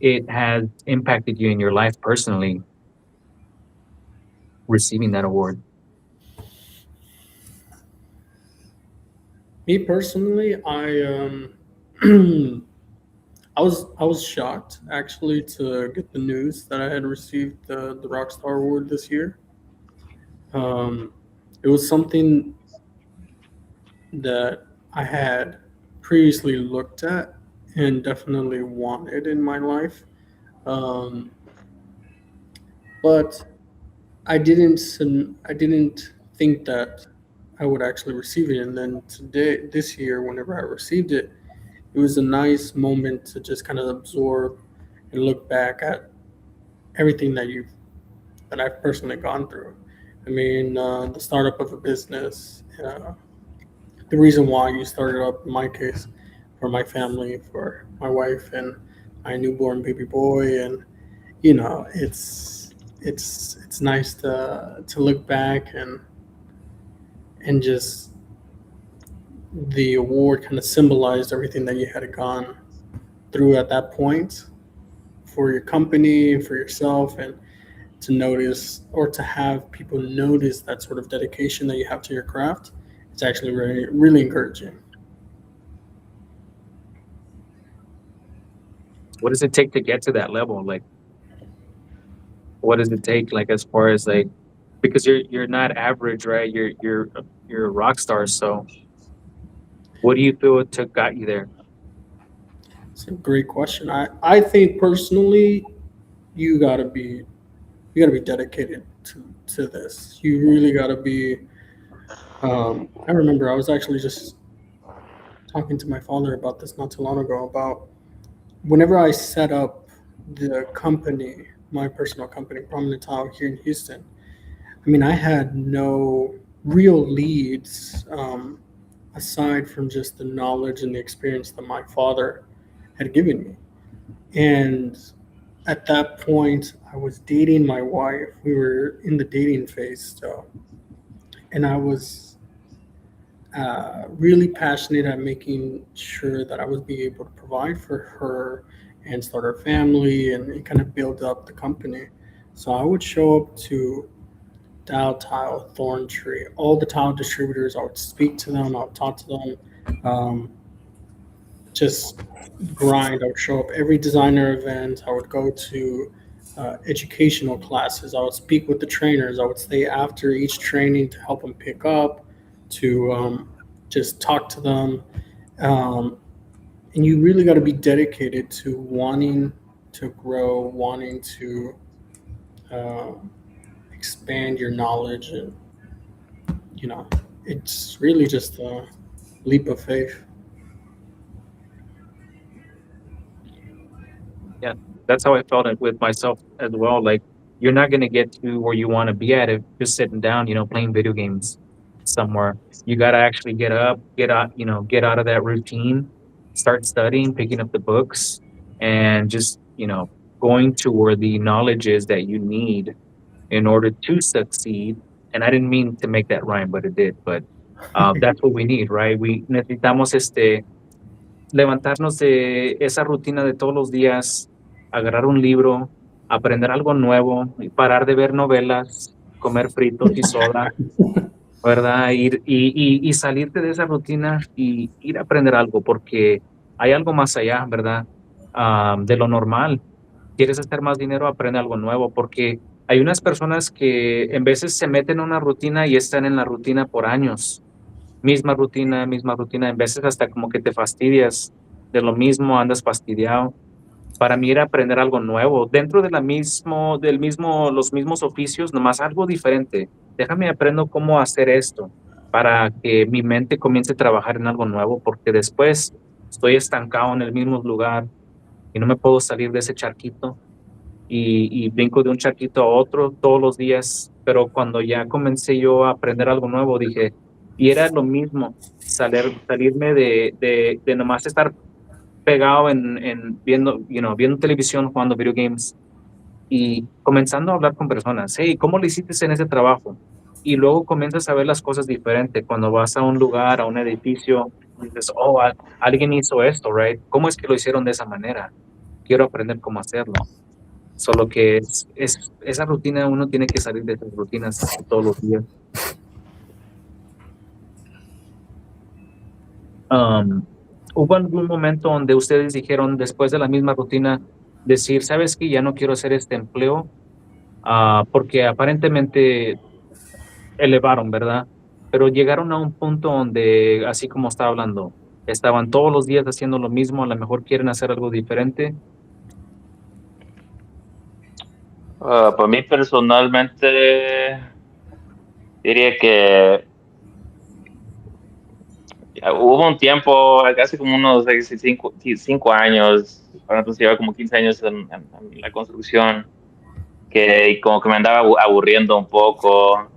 it has impacted you in your life personally, receiving that award? Me personally, I was shocked actually to get the news that I had received the Rockstar Award this year. It was something that I had previously looked at and definitely wanted in my life, but I didn't think that I would actually receive it. And then this year, whenever I received it, it was a nice moment to just kind of absorb and look back at everything that I've personally gone through. I mean, the startup of a business, the reason why you started up, in my case, for my family, for my wife and my newborn baby boy, and it's nice to look back and just the award kind of symbolized everything that you had gone through at that point for your company, for yourself, and to notice or to have people notice that sort of dedication that you have to your craft. It's actually really, really encouraging. What does it take to get to that level? Like, what does it take, like, as far as like, because you're not average, right? You're a rock star. So what do you feel it took got you there? It's a great question. I think personally, you gotta be dedicated to this. You really gotta be. I remember I was actually just talking to my father about this not too long ago, about whenever I set up the company, my personal company, Prominent Tile, here in Houston. I mean, I had no real leads aside from just the knowledge and the experience that my father had given me. And at that point, I was dating my wife. We were in the dating phase still. And I was really passionate at making sure that I would be able to provide for her and start our family and kind of build up the company. So I would show up to Dow Tile, Thorntree, all the tile distributors. I would speak to them. I would talk to them. Just grind. I would show up every designer event. I would go to educational classes. I would speak with the trainers. I would stay after each training to help them pick up, to just talk to them. And you really got to be dedicated to wanting to grow, wanting to expand your knowledge. And, it's really just a leap of faith. Yeah, that's how I felt it with myself as well. Like, you're not going to get to where you want to be at if just sitting down, playing video games somewhere. You got to actually get up, get out of that routine, start studying, picking up the books, and just, going to where the knowledge is that you need in order to succeed. And I didn't mean to make that rhyme, but it did. But that's what we need, right? We necesitamos levantarnos de esa rutina de todos los días, agarrar un libro, aprender algo nuevo, y parar de ver novelas, comer fritos y soda, ¿verdad? Y salirte de esa rutina y ir a aprender algo, porque hay algo más allá, ¿verdad? De lo normal. ¿Quieres hacer más dinero? Aprende algo nuevo, porque hay unas personas que en veces se meten en una rutina y están en la rutina por años. Misma rutina, en veces hasta como que te fastidias de lo mismo, andas fastidiado. Para mí era aprender algo nuevo, dentro de los mismos oficios, nomás algo diferente. Déjame aprendo cómo hacer esto para que mi mente comience a trabajar en algo nuevo, porque después estoy estancado en el mismo lugar y no me puedo salir de ese charquito y brinco de un charquito a otro todos los días, pero cuando ya comencé yo a aprender algo nuevo, dije, y era lo mismo, salirme de nomás estar pegado en viendo, viendo televisión, jugando video games y comenzando a hablar con personas. Hey, ¿cómo lo hiciste en ese trabajo? Y luego comienzas a ver las cosas diferentes. Cuando vas a un lugar, a un edificio, dices, oh, alguien hizo esto, right? ¿Cómo es que lo hicieron de esa manera? Quiero aprender cómo hacerlo. Solo que es esa rutina, uno tiene que salir de esas rutinas todos los días. ¿Hubo algún momento donde ustedes dijeron, después de la misma rutina, decir, sabes que ya no quiero hacer este empleo? Porque aparentemente elevaron, ¿verdad? Pero llegaron a un punto donde, así como estaba hablando, estaban todos los días haciendo lo mismo, a lo mejor quieren hacer algo diferente. Para mí personalmente, diría que hubo un tiempo, hace como unos 5 años, entonces llevaba como 15 años en la construcción, que como que me andaba aburriendo un poco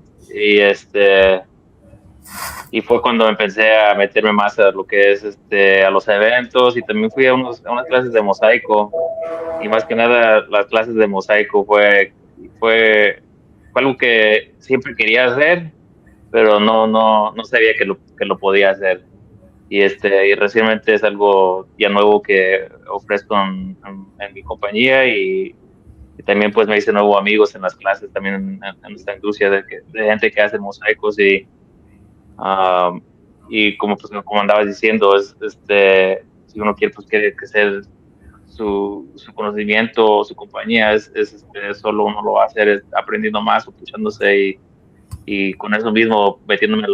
y fue cuando empecé a meterme más a lo que es a los eventos, y también fui a unas clases de mosaico, y más que nada las clases de mosaico fue algo que siempre quería hacer, pero no sabía que lo podía hacer. Y recientemente es algo ya nuevo que ofrezco en mi compañía, y también pues me hice nuevos amigos en las clases, también en esta industria de gente que hace mosaicos, y como andabas diciendo, si uno quiere pues quiere crecer su conocimiento, su compañía, solo uno lo va a hacer aprendiendo más, escuchándose, y con eso mismo metiéndome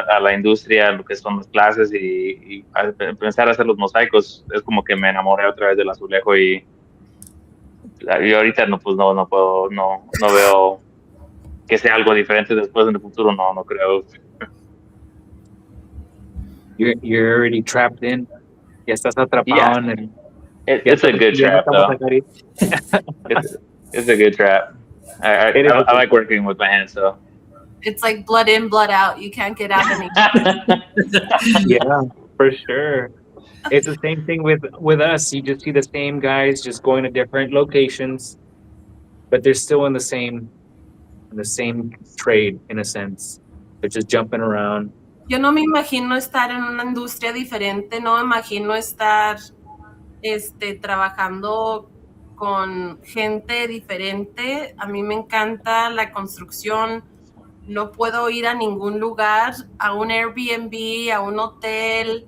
a la industria, lo que son las clases, y empezar a hacer los mosaicos. Es como que me enamoré otra vez del azulejo, y ahorita no puedo, no veo que sea algo diferente después en el futuro, no creo. You're already trapped in. Ya estás atrapado en el... It's a good trap, though. It's a good trap. I like working with my hands, so. It's like blood in, blood out. You can't get out anymore. Yeah, for sure. It's the same thing with us. You just see the same guys just going to different locations, but they're still in the same trade, in a sense. They're just jumping around. Yo no me imagino estar en una industria diferente, no me imagino estar trabajando con gente diferente. A mí me encanta la construcción. No puedo ir a ningún lugar, a un Airbnb, a un hotel,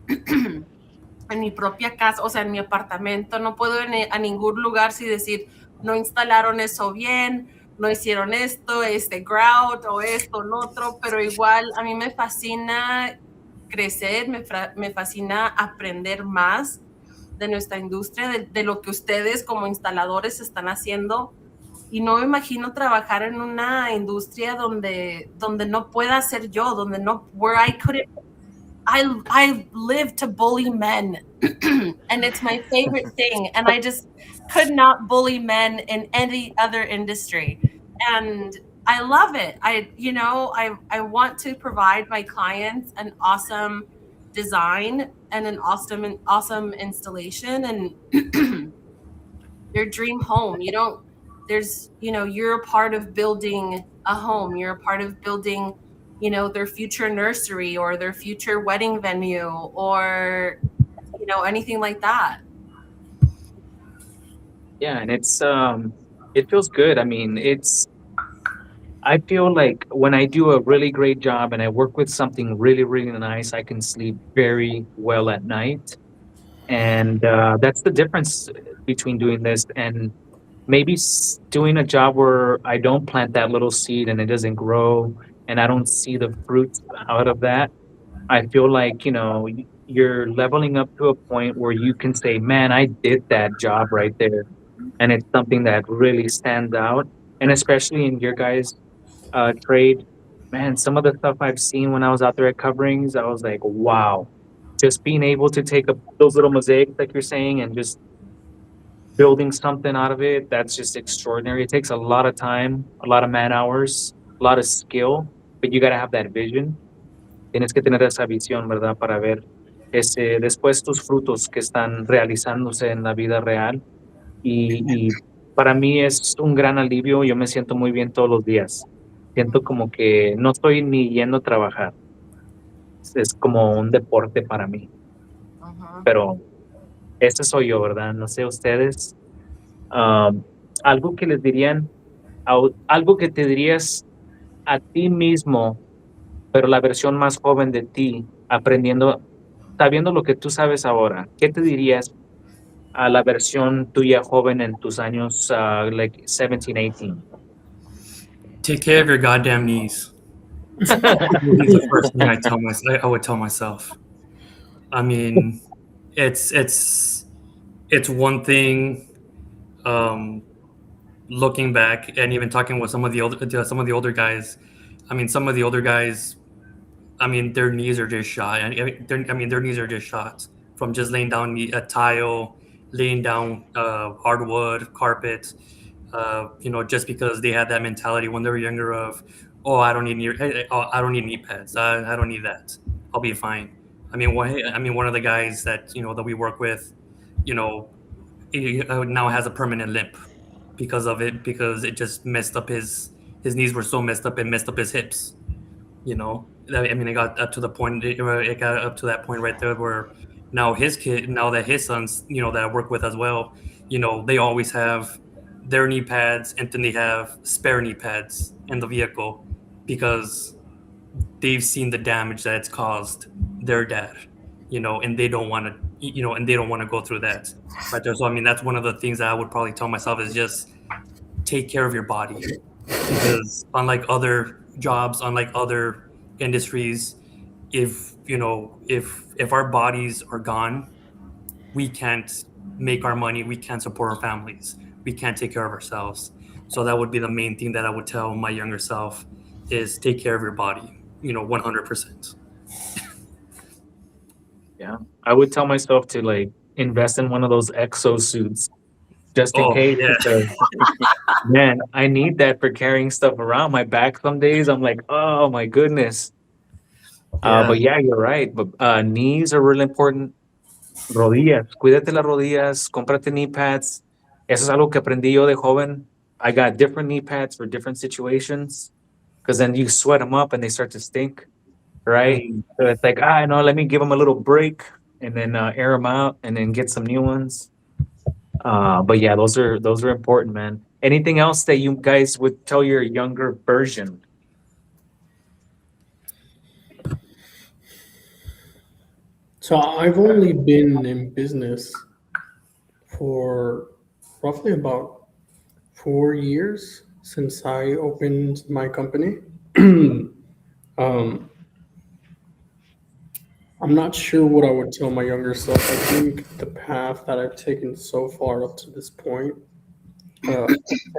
en mi propia casa, o sea, en mi apartamento. No puedo ir a ningún lugar sin decir, no instalaron eso bien, no hicieron esto, grout o esto, lo otro, pero igual a mí me fascina crecer, me fascina aprender más de nuestra industria, de lo que ustedes como instaladores están haciendo, y no me imagino trabajar en una industria donde no pueda ser yo, donde no, where I couldn't, I live to bully men. and it's my favorite thing. And I just could not bully men in any other industry. And I love it. I want to provide my clients an awesome design and an awesome installation and your dream home. You're a part of building a home. You're a part of building, their future nursery or their future wedding venue or, anything like that. Yeah, and it feels good. I mean, I feel like when I do a really great job and I work with something really, really nice, I can sleep very well at night. And that's the difference between doing this and maybe doing a job where I don't plant that little seed and it doesn't grow and I don't see the fruits out of that. I feel like, you're leveling up to a point where you can say, man, I did that job right there. And it's something that really stands out. And especially in your guys' trade, man, some of the stuff I've seen when I was out there at coverings, I was like, wow. Just being able to take those little mosaics, like you're saying, and just building something out of it, that's just extraordinary. It takes a lot of time, a lot of man hours, a lot of skill, but you got to have that vision. Tienes que tener esa visión, ¿verdad? Para ver después tus frutos que están realizándose en la vida real. Y para mí es un gran alivio. Yo me siento muy bien todos los días. Siento como que no estoy ni yendo a trabajar. Es como un deporte para mí. Pero ese soy yo, ¿verdad? No sé ustedes. Algo que les dirían, algo que te dirías a ti mismo, pero la versión más joven de ti, aprendiendo, sabiendo lo que tú sabes ahora, ¿qué te dirías a la versión tuya joven en tus años, like 17, 18? Take care of your goddamn knees. That would be the first thing I would tell myself. I mean, it's one thing. Looking back and even talking with some of the older guys, I mean, some of the older guys, I mean, their knees are just shot. Their knees are just shot from just laying down a tile, laying down hardwood, carpet. Just because they had that mentality when they were younger of, oh, I don't need knee pads. I don't need that. I'll be fine. I mean, one of the guys that that we work with, he now has a permanent limp because of it, because it just messed up his knees were so messed up and messed up his hips. I mean, it got up to the point. It got up to that point right there where now that his sons, that I work with as well, they always have their knee pads and then they have spare knee pads in the vehicle because they've seen the damage that it's caused their dad, and they don't want to go through that right there. So I mean, that's one of the things that I would probably tell myself is just take care of your body, because unlike other jobs, unlike other industries, if our bodies are gone, we can't make our money, we can't support our families, we can't take care of ourselves. So that would be the main thing that I would tell my younger self is take care of your body, 100%. Yeah, I would tell myself to like invest in one of those exosuits just in case. Yeah. Because, man, I need that for carrying stuff around my back. Some days I'm like, oh my goodness. But yeah, you're right. But knees are really important. Rodillas, cuídate las rodillas, cómprate knee pads. Eso es algo que aprendí yo de joven. I got different knee pads for different situations because then you sweat them up and they start to stink, right? So it's like, no, let me give them a little break and then air them out and then get some new ones. But yeah, those are important, man. Anything else that you guys would tell your younger version? So I've only been in business for roughly about 4 years since I opened my company. I'm not sure what I would tell my younger self. I think the path that I've taken so far up to this point,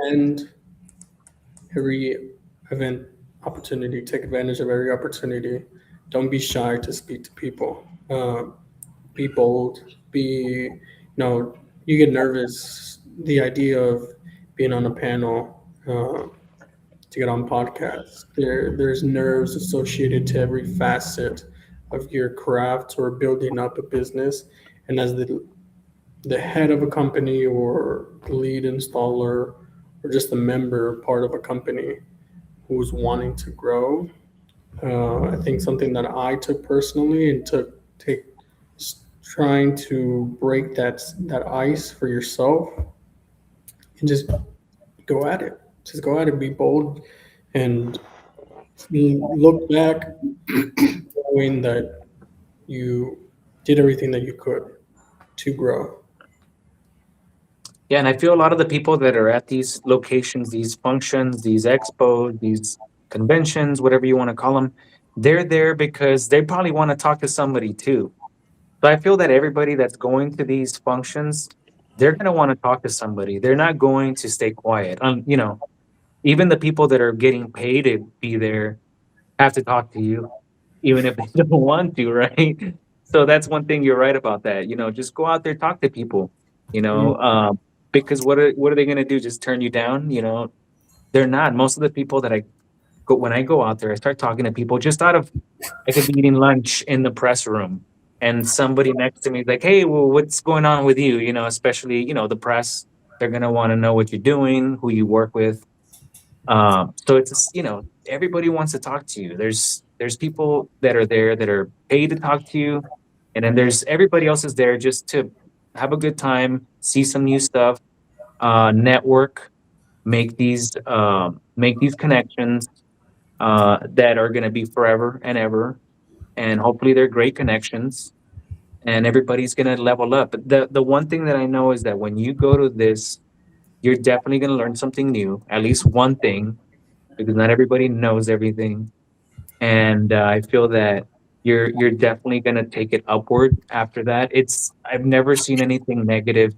and every event opportunity, take advantage of every opportunity. Don't be sy to speak to people. Be bold, be, you get nervous. The idea of being on a panel, to get on podcasts, there's nerves associated to every facet of your craft or building up a business. And as the head of a company or the lead installer or just a member part of a company who's wanting to grow, I think something that I took personally and trying to break that ice for yourself and just go at it. Just go at it, be bold, and look back knowing that you did everything that you could to grow. Yeah, and I feel a lot of the people that are at these locations, these functions, these expos, these conventions, whatever you want to call them, they're there because they probably want to talk to somebody too. So I feel that everybody that's going to these functions, they're going to want to talk to somebody. They're not going to stay quiet. Even the people that are getting paid to be there have to talk to you, even if they don't want to, right? So that's one thing you're right about that. Just go out there, talk to people. Because what are they going to do? Just turn you down? They're not. Most of the people that when I go out there, I start talking to people just out of, I could be eating lunch in the press room, and somebody next to me is like, "Hey, well, what's going on with you?" Especially the press. They're gonna want to know what you're doing, who you work with. So it's everybody wants to talk to you. There's people that are there that are paid to talk to you, and then there's everybody else is there just to have a good time, see some new stuff, network, make these connections that are going to be forever and ever, and hopefully they're great connections, and everybody's going to level up. But the one thing that I know is that when you go to this, you're definitely going to learn something new, at least one thing, because not everybody knows everything. And I feel that you're definitely going to take it upward after that. I've never seen anything negative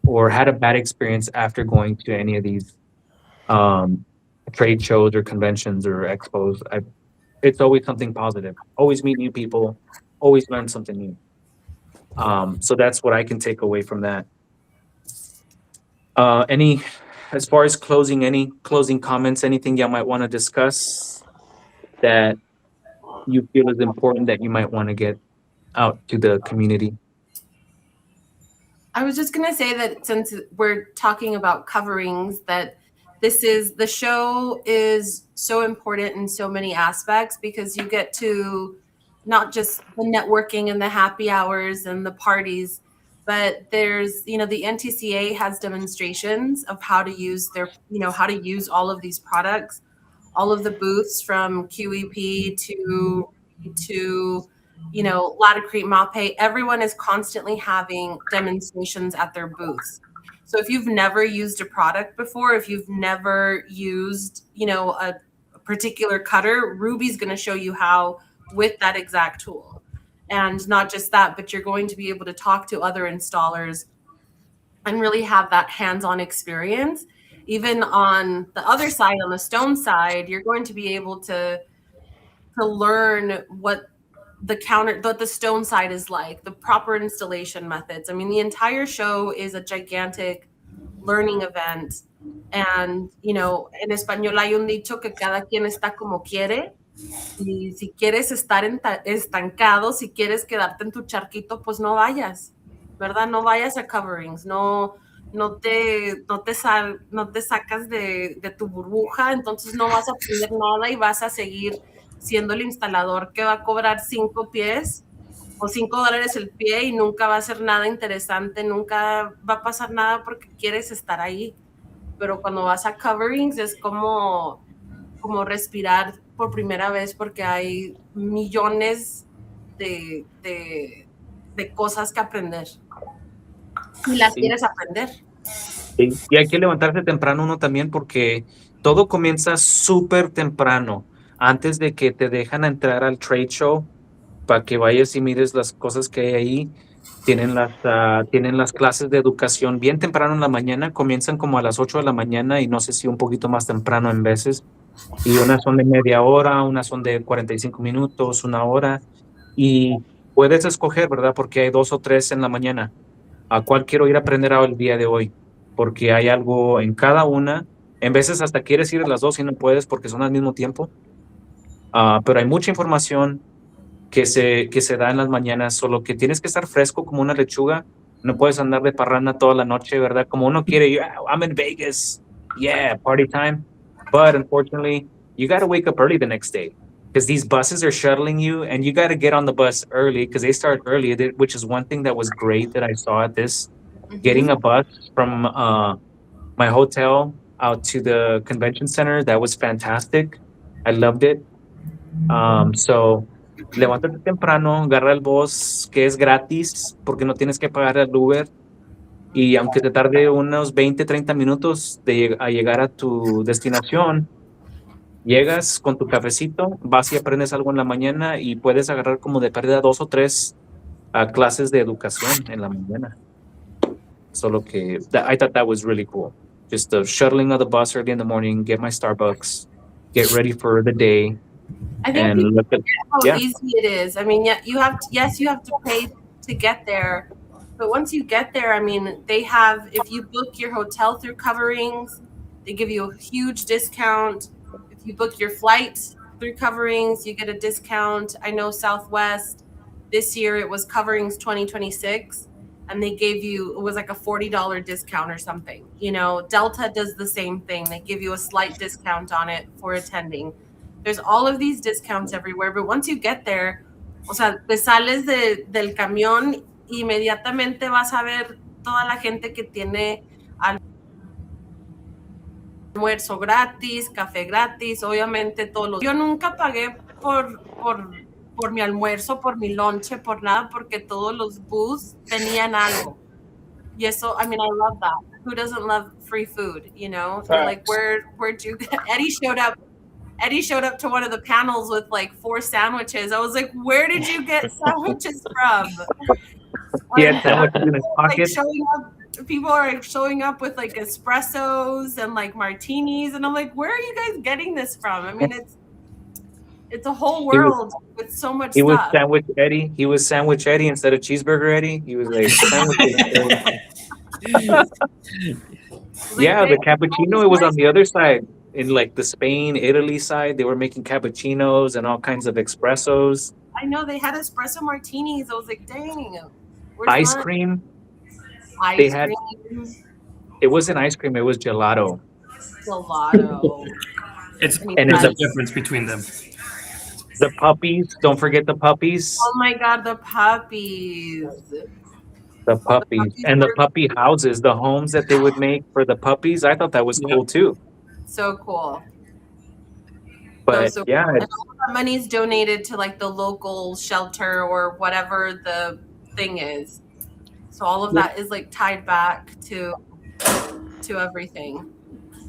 or had a bad experience after going to any of these trade shows or conventions or expos. It's always something positive. Always meet new people. Always learn something new. So that's what I can take away from that. As far as any closing comments, anything y'all might want to discuss that you feel is important that you might want to get out to the community? I was just going to say that since we're talking about coverings, that the show is so important in so many aspects, because you get to not just the networking and the happy hours and the parties, but there's, the NTCA has demonstrations of how to use how to use all of these products, all of the booths from QEP to Latacrete, Mape. Everyone is constantly having demonstrations at their booths. So if you've never used a product before, if you've never used, a particular cutter, Ruby's going to show you how with that exact tool. And not just that, but you're going to be able to talk to other installers and really have that hands-on experience. Even on the other side, on the stone side, you're going to be able to learn what the stone side is like, the proper installation methods. I mean, the entire show is a gigantic learning event. And, en español hay un dicho que cada quien está como quiere. Y si quieres estar estancado, si quieres quedarte en tu charquito, pues no vayas, ¿verdad? No vayas a coverings, no te sacas de tu burbuja, entonces no vas a aprender nada y vas a seguir siendo el instalador que va a cobrar 5 pies o $5 el pie y nunca va a ser nada interesante, nunca va a pasar nada porque quieres estar ahí. Pero cuando vas a coverings es como respirar por primera vez, porque hay millones de cosas que aprender. Y las quieres aprender. Sí. Y hay que levantarse temprano uno también, porque todo comienza súper temprano, antes de que te dejan entrar al trade show, para que vayas y mires las cosas que hay ahí. Tienen las clases de educación bien temprano en la mañana, comienzan como a las 8 de la mañana y no sé si un poquito más temprano en veces. Y unas son de media hora, unas son de 45 minutos, 1 hora. Y puedes escoger, ¿verdad? Porque hay 2 o 3 en la mañana. ¿A cuál quiero ir a aprender el día de hoy? Porque hay algo en cada una. En veces hasta quieres ir a las dos y no puedes porque son al mismo tiempo. Pero hay mucha información que se da en las mañanas, solo que tienes que estar fresco como una lechuga. No puedes andar de parranda toda la noche, ¿verdad? Como uno quiere, "Yeah, I'm in Vegas. Yeah, party time." But unfortunately, you got to wake up early the next day because these buses are shuttling you and you got to get on the bus early because they start early, which is one thing that was great that I saw at this. Getting a bus from my hotel out to the convention center, that was fantastic. I loved it. So, levántate temprano, agarra el bus que es gratis porque no tienes que pagar el Uber. Y aunque te tarde unos 20, 30 minutos a llegar a tu destinación, llegas con tu cafecito, vas y aprendes algo en la mañana y puedes agarrar como de pérdida 2 o 3 clases de educación en la mañana. Solo que I thought that was really cool. Just the shuttling of the bus early in the morning, get my Starbucks, get ready for the day. I think And people look at, forget how yeah. easy it is. I mean, yeah, you have to pay to get there, but once you get there, I mean, they have, if you book your hotel through Coverings, they give you a huge discount. If you book your flight through Coverings, you get a discount. I know Southwest this year it was Coverings 2026, and they gave you, it was like a $40 discount or something. You know, Delta does the same thing. They give you a slight discount on it for attending. There's all of these discounts everywhere, but once you get there, o sea, te sales del camión, inmediatamente vas a ver toda la gente que tiene almuerzo gratis, café gratis, obviamente todos los... Yo nunca pagué por mi almuerzo, por mi lonche, por nada, porque todos los booths tenían algo. Y eso, I mean, I love that. Who doesn't love free food, you know? Like, where'd you... Eddie showed up to one of the panels with like 4 sandwiches. I was like, where did you get sandwiches from? He had sandwiches in his pocket. Like showing up, people are showing up with like espressos and like martinis. And I'm like, where are you guys getting this from? I mean, it's a whole world with so much He was stuff. Sandwich Eddie. He was Sandwich Eddie instead of Cheeseburger Eddie. He was like, sandwich yeah, the cappuccino, it was on the other side. In like the Spain, Italy side, they were making cappuccinos and all kinds of espressos. I know they had espresso martinis. I was like, dang. Ice cream. It wasn't ice cream, it was gelato. Gelato. There's a difference between them. The puppies, don't forget the puppies. Oh my God, the puppies. The puppies. And the puppy houses, the homes that they would make for the puppies. I thought that was cool too. So cool. But so yeah, cool. And all that money's donated to like the local shelter or whatever the thing is. So all of that is like tied back to everything.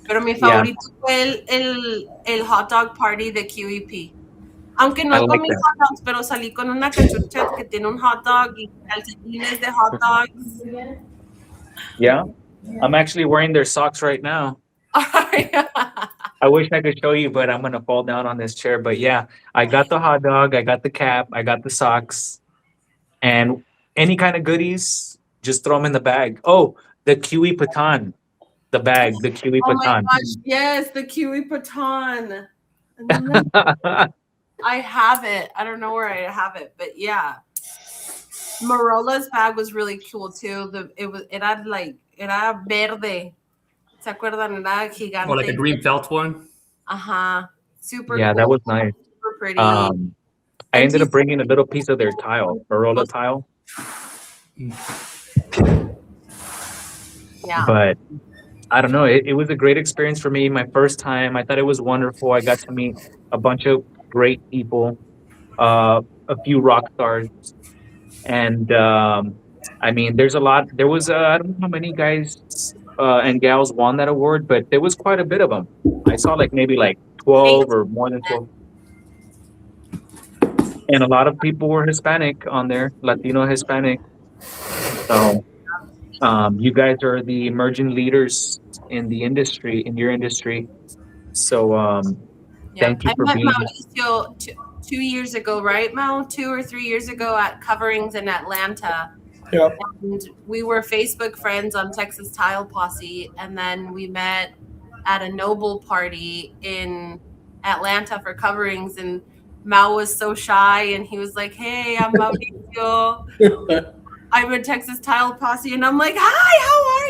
Pero mi favorito fue el hot dog party de QEP. Aunque no comí hot dogs, pero salí con una cachucha que tiene un hot dog y calcetines de hot dogs. Yeah, I'm actually wearing their socks right now. I wish I could show you, but I'm gonna fall down on this chair. But yeah, I got the hot dog, I got the cap, I got the socks, and any kind of goodies, just throw them in the bag. Oh, the kiwi patan, the bag, the kiwi patan. Oh my gosh, yes, the kiwi patan. I have it. I don't know where I have it, but yeah. Marola's bag was really cool too. Era verde. ¿Se acuerdan? Era gigante. Or like a green felt one. Super yeah, cool. that was nice. Super pretty. I ended up bringing a little piece of their tile, Marola tile. Yeah. But I don't know. It was a great experience for me. My first time. I thought it was wonderful. I got to meet a bunch of great people, a few rock stars. And I mean, there's a lot. There was, I don't know how many guys and gals won that award, but there was quite a bit of them. I saw like maybe like 12 or more than 12. And a lot of people were Hispanic on there, Latino Hispanic. So you guys are the emerging leaders in the industry, in your industry. So thank you for being here. Mauricio 2 years ago, right, Mal? 2 or 3 years ago at Coverings in Atlanta. Yep. And we were Facebook friends on Texas Tile Posse, and then we met at a Noble party in Atlanta for coverings, and Mao was so shy, and he was like, "Hey, I'm Mauricio. I'm a Texas Tile Posse," and I'm like, "Hi, how are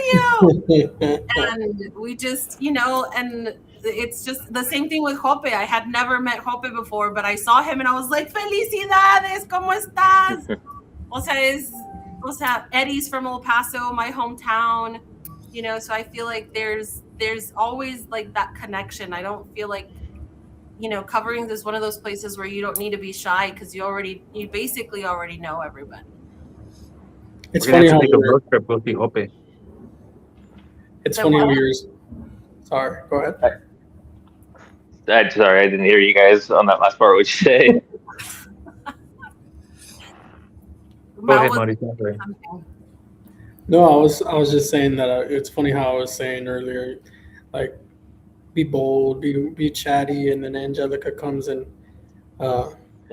you?" And we just, and it's just the same thing with Joppe. I had never met Joppe before, but I saw him and I was like, "Felicidades, ¿cómo estás?" O sea, Eddie's from El Paso, my hometown, so I feel like there's always like that connection. I don't feel like, coverings is one of those places where you don't need to be shy because you basically already know everybody. It's We're gonna funny have how to take a you're, road trip with the Joppe. it's So funny how what? you're. Sorry, go ahead. I'm sorry, I didn't hear you guys on that last part. What you say? Go ahead, Mao was Mauricio. Sorry. something. No, I was just saying that it's funny how I was saying earlier, like be bold, be chatty, and then Angelica comes and Yeah.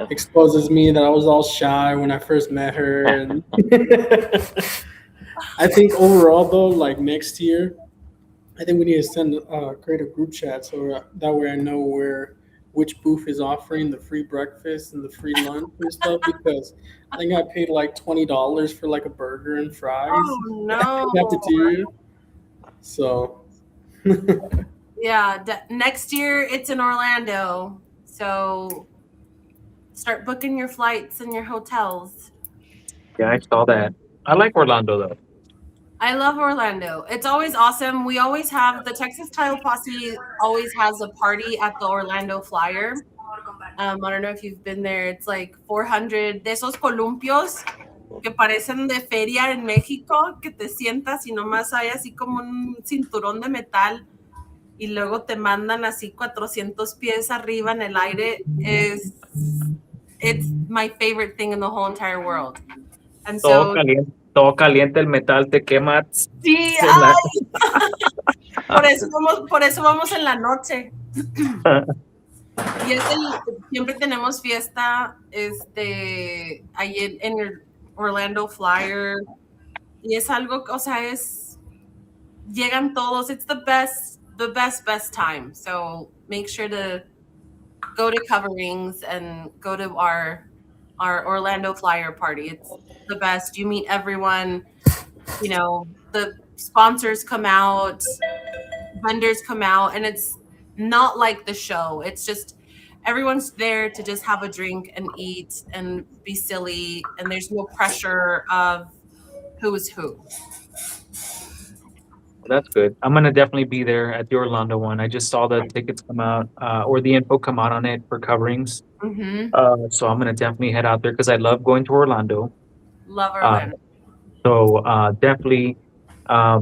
exposes me that I was all shy when I first met her, and I think overall though, like next year, I think we need to create a group chat so that way I know which booth is offering the free breakfast and the free lunch and stuff, because I think I paid like $20 for like a burger and fries Oh no. cafeteria. So Yeah, next year it's in Orlando. So start booking your flights and your hotels. Yeah, I saw that. I like Orlando though. I love Orlando. It's always awesome. We always have the Texas Tile Posse always has a party at the Orlando Flyer. I don't know if you've been there. It's like 400 de esos columpios que parecen de feria en México, que te sientas y nomás hay así como un cinturón de metal y luego te mandan así 400 pies arriba en el aire. It's my favorite thing in the whole entire world. And so, Todo caliente el metal, te quema. sí, en la- por eso vamos en la noche. Y siempre tenemos fiesta ahí en el Orlando Flyer. Y es algo, o sea, llegan todos. It's the best time. So make sure to go to coverings and go to our Orlando Flyer party. It's the best. You meet everyone, the sponsors come out, vendors come out, and it's not like the show. It's just everyone's there to just have a drink and eat and be silly, and there's no pressure of who's who. That's good. I'm gonna definitely be there at the Orlando one. I just saw the tickets come out, or the info come out on it for coverings. Mm-hmm. So I'm gonna definitely head out there because I love going to Orlando. Love Orlando. So definitely, I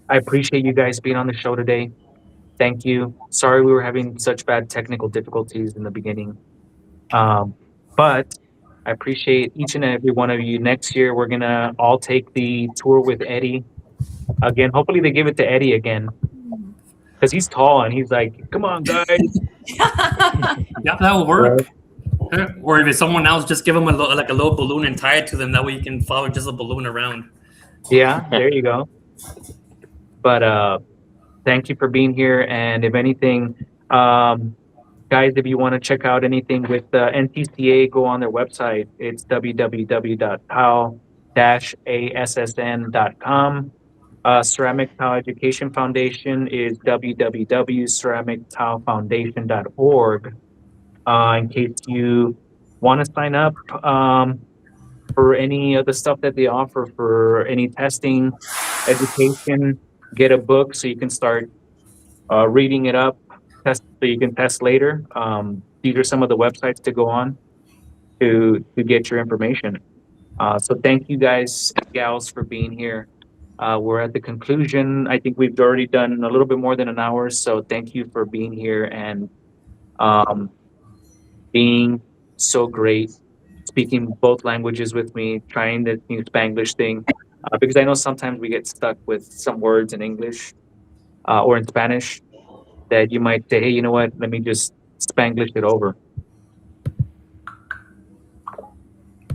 appreciate you guys being on the show today. Thank you. Sorry we were having such bad technical difficulties in the beginning, but I appreciate each and every one of you. Next year we're gonna all take the tour with Eddie again. Hopefully they give it to Eddie again because he's tall and he's like, "Come on, guys." Yeah, that will work. Or if it's someone else, just give them a little balloon and tie it to them. That way you can follow just a balloon around. Yeah, there you go. But thank you for being here. And if anything, guys, if you want to check out anything with NTCA, go on their website. It's www.pal-assn.com. Ceramic Tile Education Foundation is www.ceramictilefoundation.org. In case you want to sign up for any of the stuff that they offer for any testing, education, get a book so you can start reading it up, test so you can test later. These are some of the websites to go on to get your information. So thank you guys and gals for being here. We're at the conclusion. I think we've already done a little bit more than an hour. So thank you for being here and being so great, speaking both languages with me, trying this new Spanglish thing. Because I know sometimes we get stuck with some words in English or in Spanish that you might say, hey, you know what? Let me just Spanglish it over.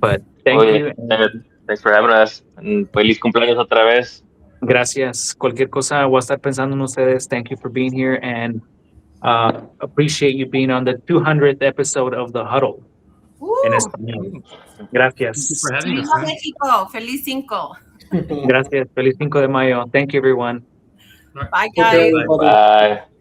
But thank you. And thanks for having us. Feliz cumpleaños otra vez. Gracias. Cualquier cosa voy a estar pensando en ustedes. Thank you for being here and appreciate you being on the 200th episode of the Huddle en Woo! español. Thank you Gracias. for having us, Viva man. México. Feliz 5. Gracias. Feliz 5 de Mayo. Thank you, everyone. Bye, Take care, guys. everybody. Bye.